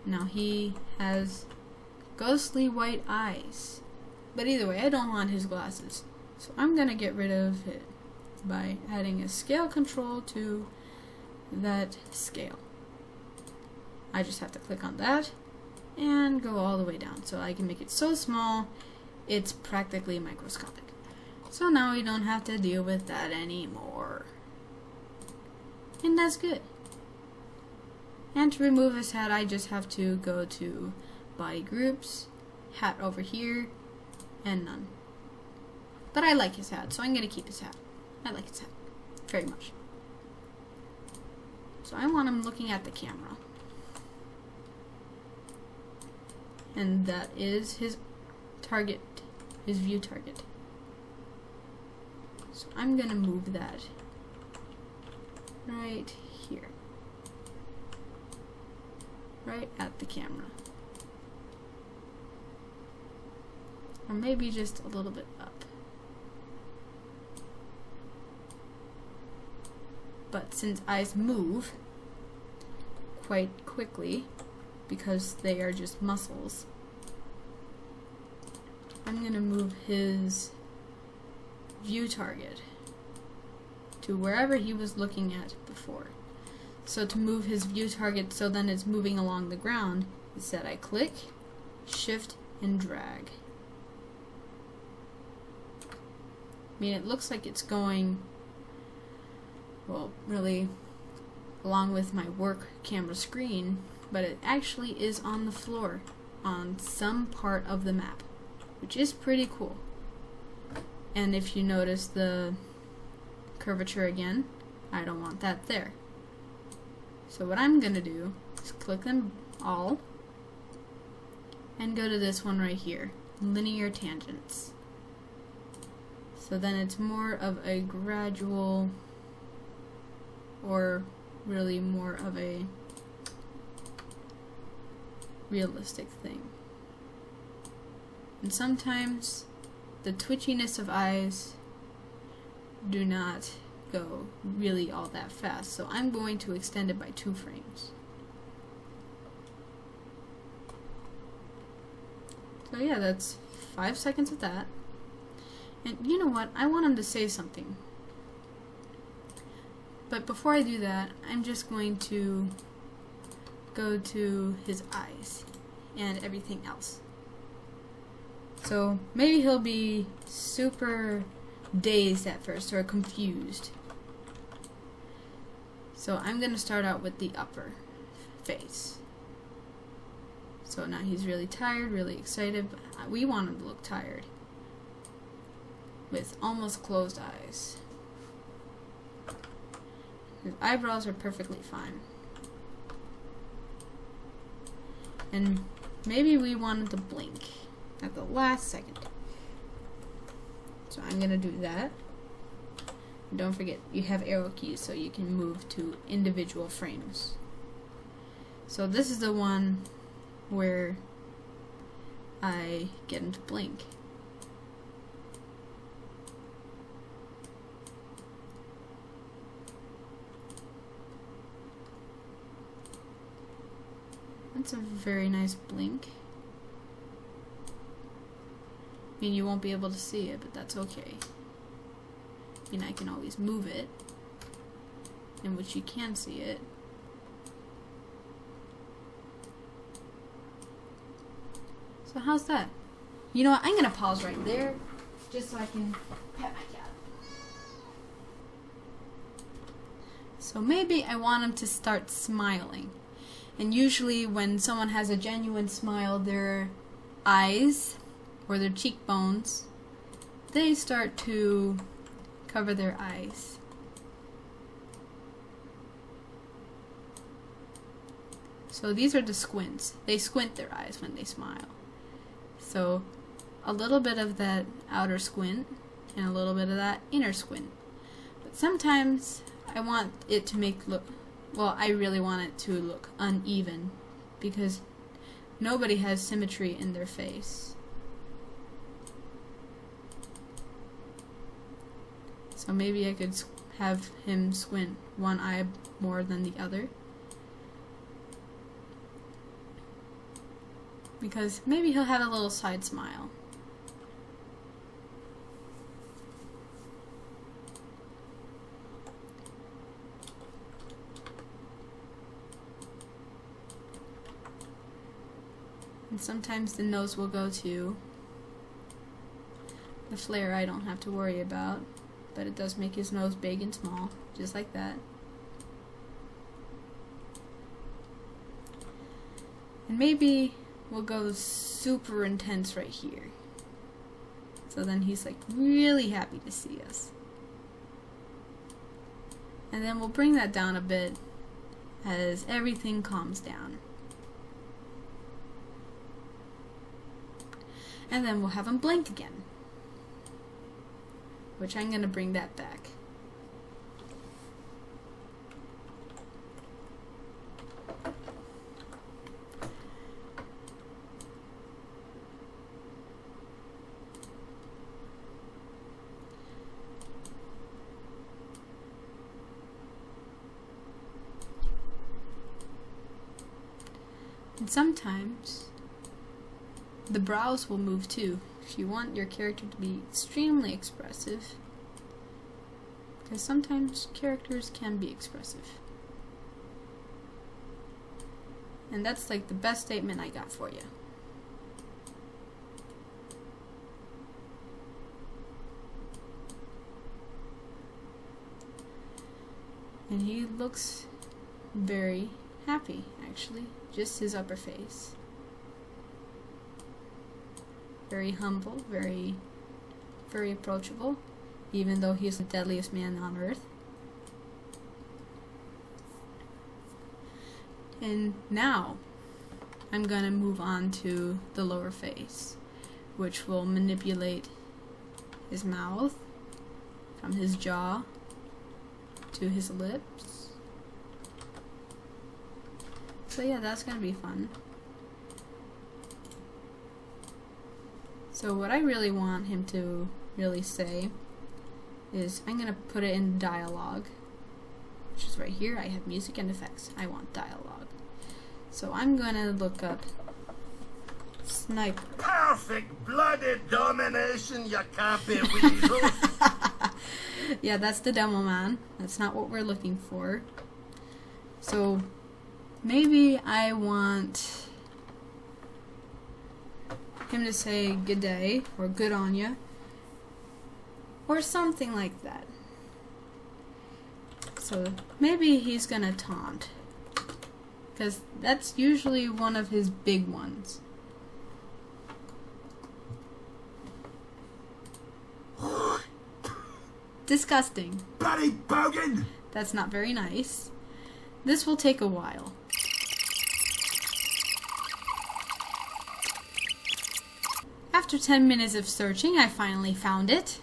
Now he has ghostly white eyes. But either way, I don't want his glasses. So I'm going to get rid of it by adding a scale control to that scale. I just have to click on that and go all the way down. So I can make it so small, it's practically microscopic. So now we don't have to deal with that anymore. And that's good. And to remove his hat, I just have to go to body groups, hat over here, and none. But I like his hat, so I'm going to keep his hat. I like his hat very much. So I want him looking at the camera. And that is his target, his view target. So I'm going to move that right here. Right at the camera. Or maybe just a little bit up. But since eyes move quite quickly, because they are just muscles, I'm going to move his view target to wherever he was looking at before. So to move his view target so then it's moving along the ground, is that I click, shift, and drag. I mean, it looks like it's going, well, really along with my work camera screen, but it actually is on the floor on some part of the map, which is pretty cool. And if you notice the curvature again, I don't want that there. So what I'm going to do is click them all and go to this one right here, linear tangents. So then it's more of a gradual, or really more of a realistic thing. And sometimes the twitchiness of eyes do not go really all that fast, so I'm going to extend it by 2 frames. So yeah, that's 5 seconds of that. And you know what? I want him to say something. But before I do that, I'm just going to go to his eyes. and everything else. So maybe he'll be super dazed at first or confused. So I'm going to start out with the upper face. So now he's really tired, really excited, but we want him to look tired with almost closed eyes. His eyebrows are perfectly fine. And maybe we want him to blink at the last second. So I'm going to do that. And don't forget, you have arrow keys so you can move to individual frames. So this is the one where I get him to blink. That's a very nice blink. I mean, you won't be able to see it, but that's okay. I mean, I can always move it, in which you can see it. So how's that? You know what, I'm gonna pause right there, just so I can pet my cat. So maybe I want him to start smiling. And usually when someone has a genuine smile, their eyes or their cheekbones, they start to cover their eyes. So these are the squints. They squint their eyes when they smile. So a little bit of that outer squint and a little bit of that inner squint. But sometimes I want it to I really want it to look uneven because nobody has symmetry in their face. So maybe I could have him squint one eye more than the other. Because maybe he'll have a little side smile. And sometimes the nose will go to the flare I don't have to worry about, but it does make his nose big and small, just like that. And maybe we'll go super intense right here. So then he's like really happy to see us. And then we'll bring that down a bit as everything calms down. And then we'll have him blink again, which I'm going to bring that back. And sometimes the brows will move too, if you want your character to be extremely expressive. Because sometimes characters can be expressive. And that's like the best statement I got for you. And he looks very happy, actually. Just his upper face. Very humble, very approachable, even though he's the deadliest man on earth. And now I'm gonna move on to the lower face, which will manipulate his mouth from his jaw to his lips. So yeah, that's gonna be fun. So what I really want him to really say is, I'm gonna put it in dialogue, which is right here. I have music and effects. I want dialogue. So I'm gonna look up Snoipa. Perfect blooded domination, you can't be weasel. Yeah, that's the demo man. That's not what we're looking for. So maybe I want him to say good day or good on ya or something like that. So maybe he's gonna taunt, because that's usually one of his big ones. Disgusting. Bloody bogan! That's not very nice. This will take a while. After 10 minutes of searching, I finally found it.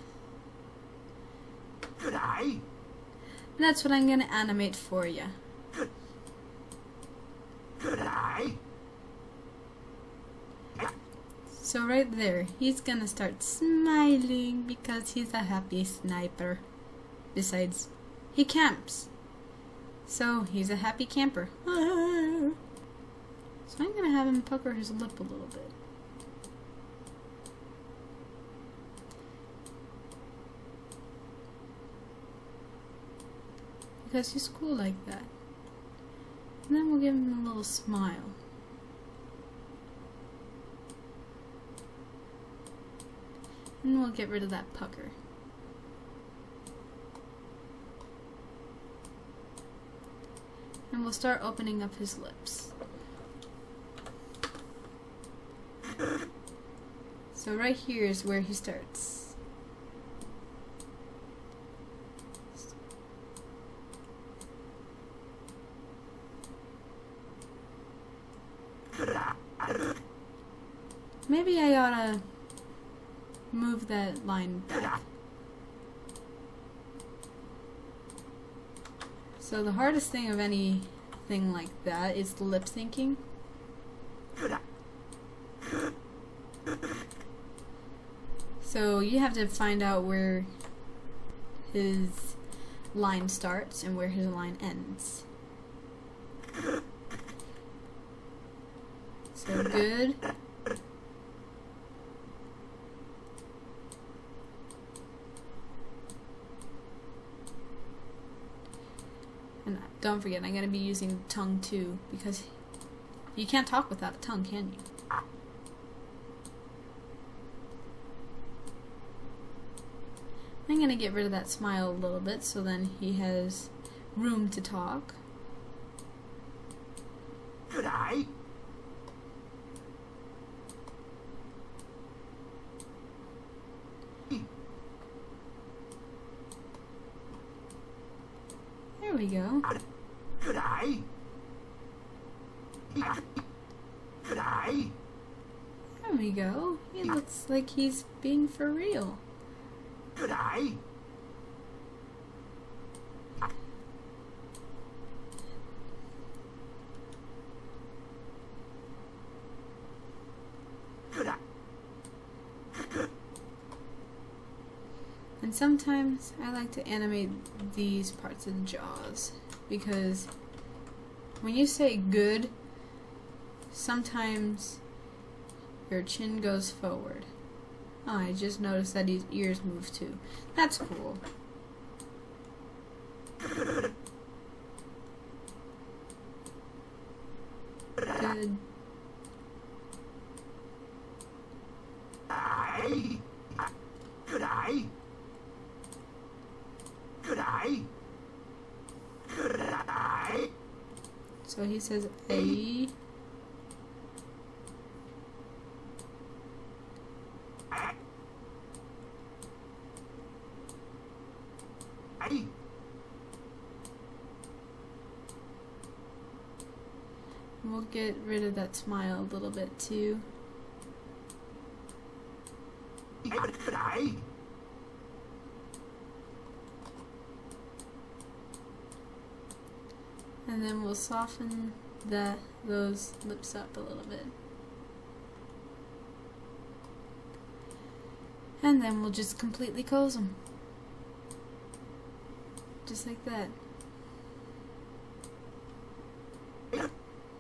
Good eye. That's what I'm gonna animate for you. Good eye. So right there, he's gonna start smiling because he's a happy sniper. Besides, he camps. So he's a happy camper. So I'm gonna have him pucker his lip a little bit. Because he's cool like that. And then we'll give him a little smile. And we'll get rid of that pucker. And we'll start opening up his lips. So right here is where he starts. Maybe I oughta move that line back. So the hardest thing of anything like that is the lip syncing. So you have to find out where his line starts and where his line ends. So good. And don't forget, I'm going to be using tongue too, because you can't talk without a tongue, can you? I'm going to get rid of that smile a little bit so then he has room to talk. Good eye. There we go. Good eye. Good eye. There we go. He looks like he's being for real. Good eye. Good eye. And sometimes I like to animate these parts of the jaws, because when you say good, sometimes your chin goes forward. Oh, I just noticed that his ears move too. That's cool. Good. Eye. Good eye. Good eye. Good eye. So he says A. We'll get rid of that smile a little bit too. Good eye. And then we'll soften those lips up a little bit. And then we'll just completely close them. Just like that.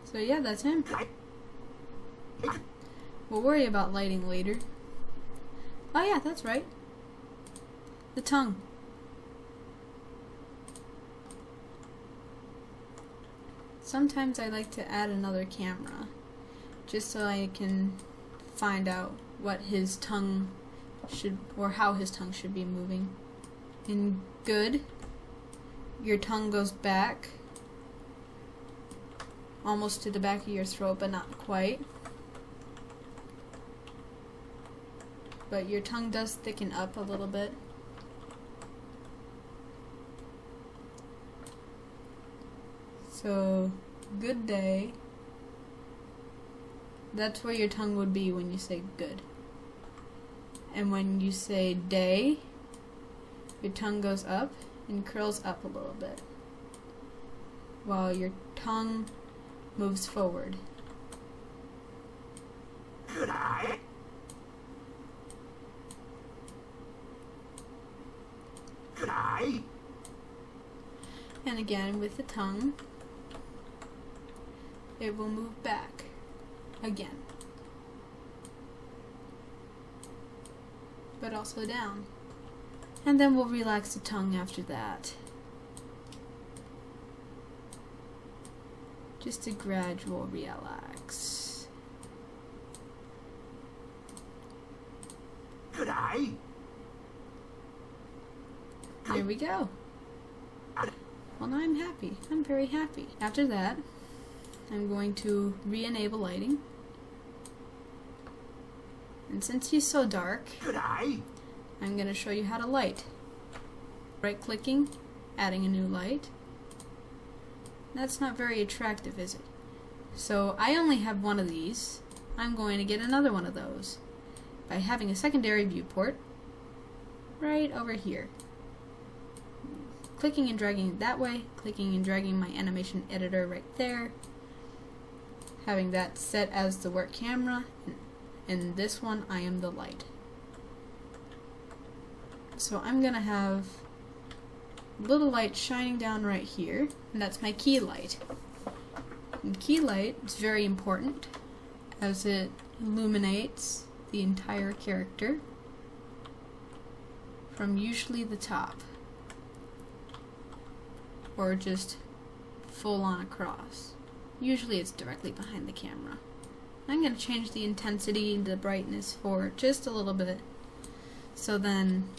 So yeah, that's him. We'll worry about lighting later. Oh yeah, that's right. The tongue. Sometimes I like to add another camera, just so I can find out what his tongue should, or how his tongue should be moving. In good, your tongue goes back almost to the back of your throat, but not quite. But your tongue does thicken up a little bit. So, good day. That's where your tongue would be when you say good. And when you say day, your tongue goes up and curls up a little bit, while your tongue moves forward. Good eye. Good eye. And again, with the tongue, it will move back again, but also down. And then we'll relax the tongue after that. Just a gradual relax. Good eye. There we go. Well, now I'm happy. I'm very happy. After that, I'm going to re-enable lighting. And since he's so dark, Good eye. I'm going to show you how to light. Right-clicking, adding a new light. That's not very attractive, is it? So I only have one of these. I'm going to get another one of those by having a secondary viewport right over here. Clicking and dragging it that way, clicking and dragging my animation editor right there, having that set as the work camera, and this one I am the light. So I'm gonna have a little light shining down right here, and that's my key light. And key light is very important as it illuminates the entire character from usually the top, or just full on across. Usually it's directly behind the camera. I'm going to change the intensity and the brightness for just a little bit, so then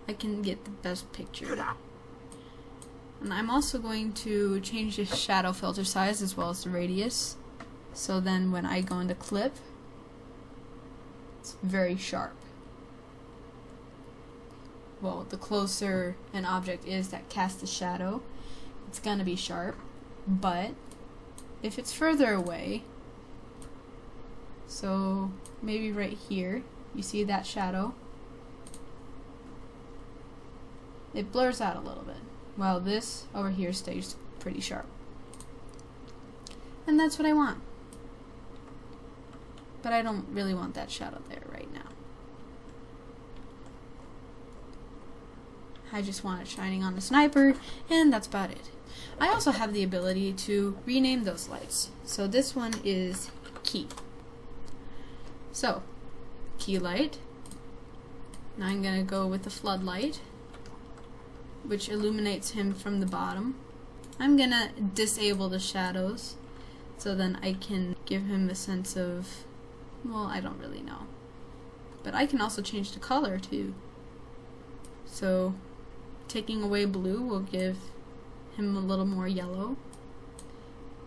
I can get the best picture. And I'm also going to change the shadow filter size as well as the radius, so then when I go into clip, it's very sharp. Well, the closer an object is that casts a shadow, it's gonna be sharp, but if it's further away, so maybe right here, you see that shadow, it blurs out a little bit, while this over here stays pretty sharp. And that's what I want. But I don't really want that shadow there right now. I just want it shining on the sniper, and that's about it. I also have the ability to rename those lights. So this one is key. So, key light. Now I'm going to go with the floodlight, which illuminates him from the bottom. I'm going to disable the shadows, so then I can give him a sense of, well, I don't really know. But I can also change the color too. So, taking away blue will give him a little more yellow.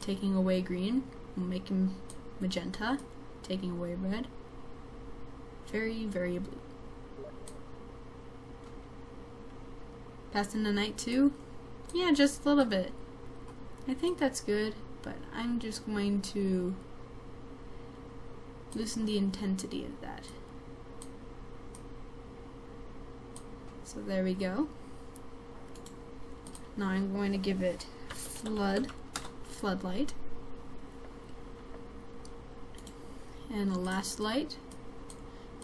Taking away green will make him magenta. Taking away red, very, very blue. Past in the night too? Yeah, just a little bit. I think that's good, but I'm just going to loosen the intensity of that. So there we go. Now I'm going to give it floodlight. And the last light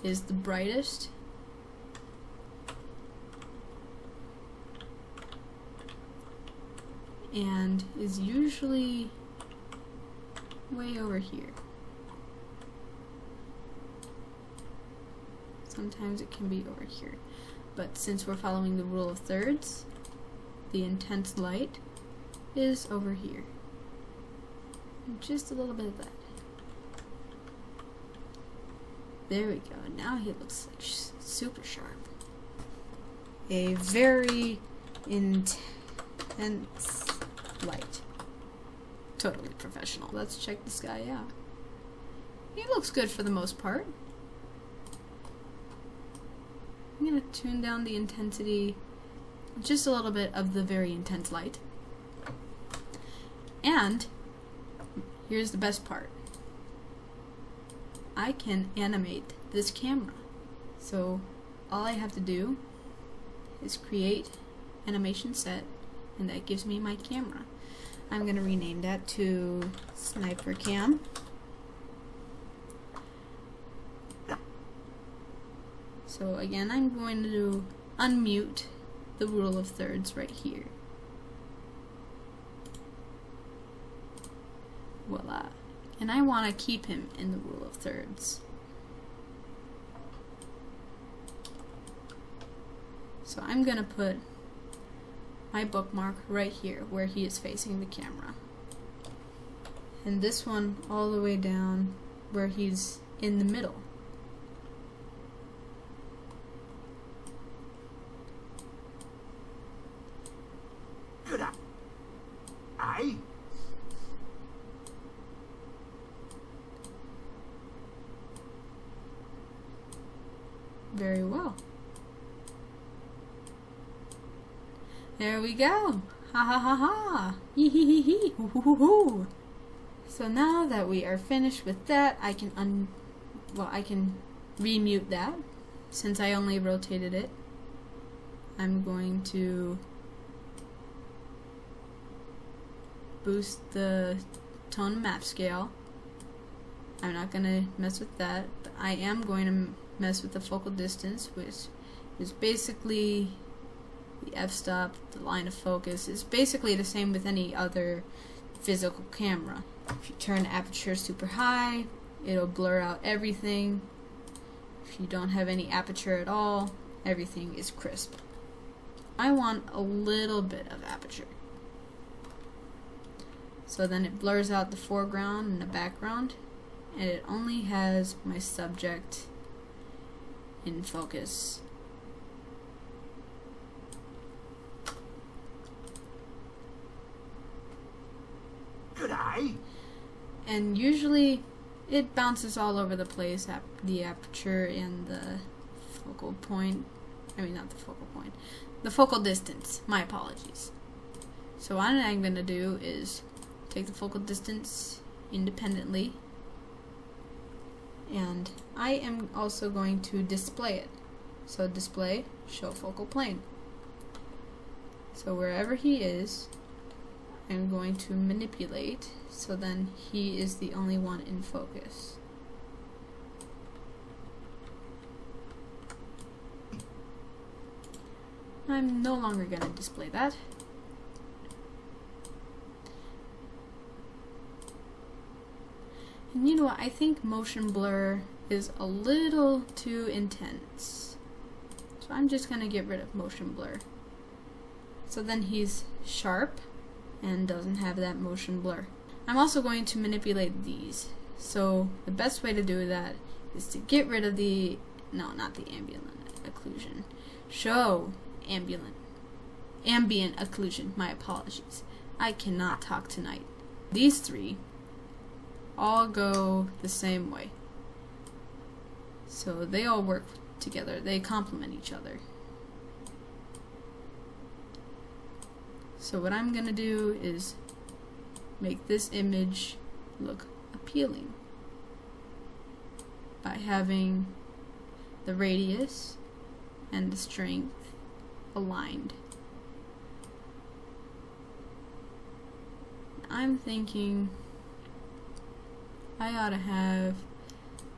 is the brightest. And is usually way over here. Sometimes it can be over here. But since we're following the rule of thirds, the intense light is over here. And just a little bit of that. There we go. Now he looks like super sharp. A very intense light. Totally professional. Let's check this guy out. He looks good for the most part. I'm gonna tune down the intensity just a little bit of the very intense light. And here's the best part. I can animate this camera. So all I have to do is create animation set, and that gives me my camera. I'm gonna rename that to Sniper Cam. So again, I'm going to unmute the rule of thirds right here. Voila. And I want to keep him in the rule of thirds. So I'm going to put my bookmark right here where he is facing the camera. And this one all the way down where he's in the middle. Good eye. Very well. There we go. Ha ha ha ha. Hee hee hee hee. Hoo hoo hoo hoo. So now that we are finished with that, I can I can remute that since I only rotated it. I'm going to boost the tone map scale. I'm not going to mess with that, but I am going to mess with the focal distance, which is basically the f-stop, the line of focus. It's basically the same with any other physical camera. If you turn the aperture super high, it'll blur out everything. If you don't have any aperture at all, everything is crisp. I want a little bit of aperture. So then it blurs out the foreground and the background, and it only has my subject in focus. Good eye. And usually it bounces all over the place, the aperture and the focal point. I mean, not the focal point. The focal distance. My apologies. So what I'm going to do is take the focal distance independently, and I am also going to display it. So display, show focal plane. So wherever he is, I'm going to manipulate so then he is the only one in focus. I'm no longer going to display that. And you know what, I think motion blur is a little too intense. So I'm just going to get rid of motion blur. So then he's sharp and doesn't have that motion blur. I'm also going to manipulate these. So the best way to do that is to get rid of the, no, not the ambient occlusion. Show ambient occlusion, my apologies. I cannot talk tonight. These three all go the same way. So they all work together. They complement each other. So what I'm going to do is make this image look appealing by having the radius and the strength aligned. I'm thinking I ought to have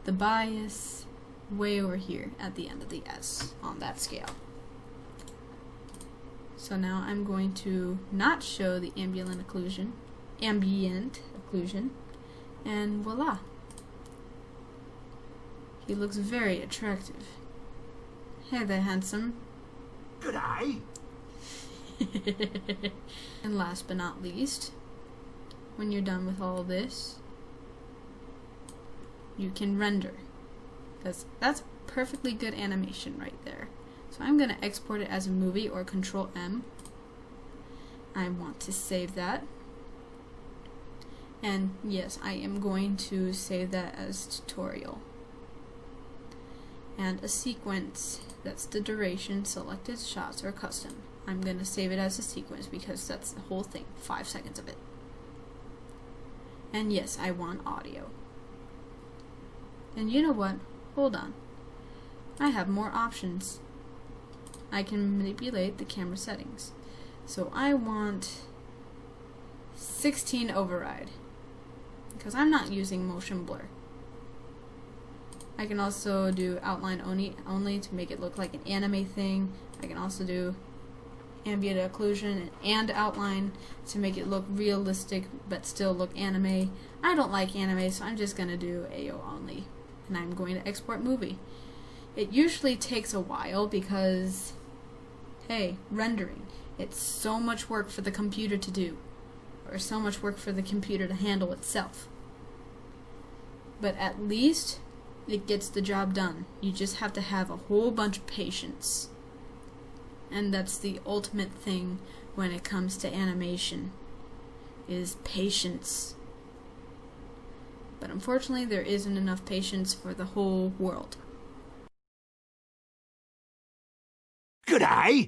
the bias way over here at the end of the S on that scale. So now I'm going to not show the ambient occlusion, and voila. He looks very attractive. Hey there, handsome. Good eye. And last but not least, when you're done with all this, you can render. because that's perfectly good animation right there. So I'm going to export it as a movie, or Control M. I want to save that. And yes, I am going to save that as tutorial. And a sequence, that's the duration, selected shots, or custom. I'm going to save it as a sequence because that's the whole thing, 5 seconds of it. And yes, I want audio. And you know what? Hold on. I have more options. I can manipulate the camera settings. So I want 16 override, because I'm not using motion blur. I can also do outline only to make it look like an anime thing. I can also do ambient occlusion and outline to make it look realistic but still look anime. I don't like anime, so I'm just going to do AO only. And I'm going to export movie. It usually takes a while because, hey, rendering. It's so much work for the computer to do, or so much work for the computer to handle itself. But at least it gets the job done. You just have to have a whole bunch of patience. And that's the ultimate thing when it comes to animation, is patience. But unfortunately, there isn't enough patience for the whole world. G'day!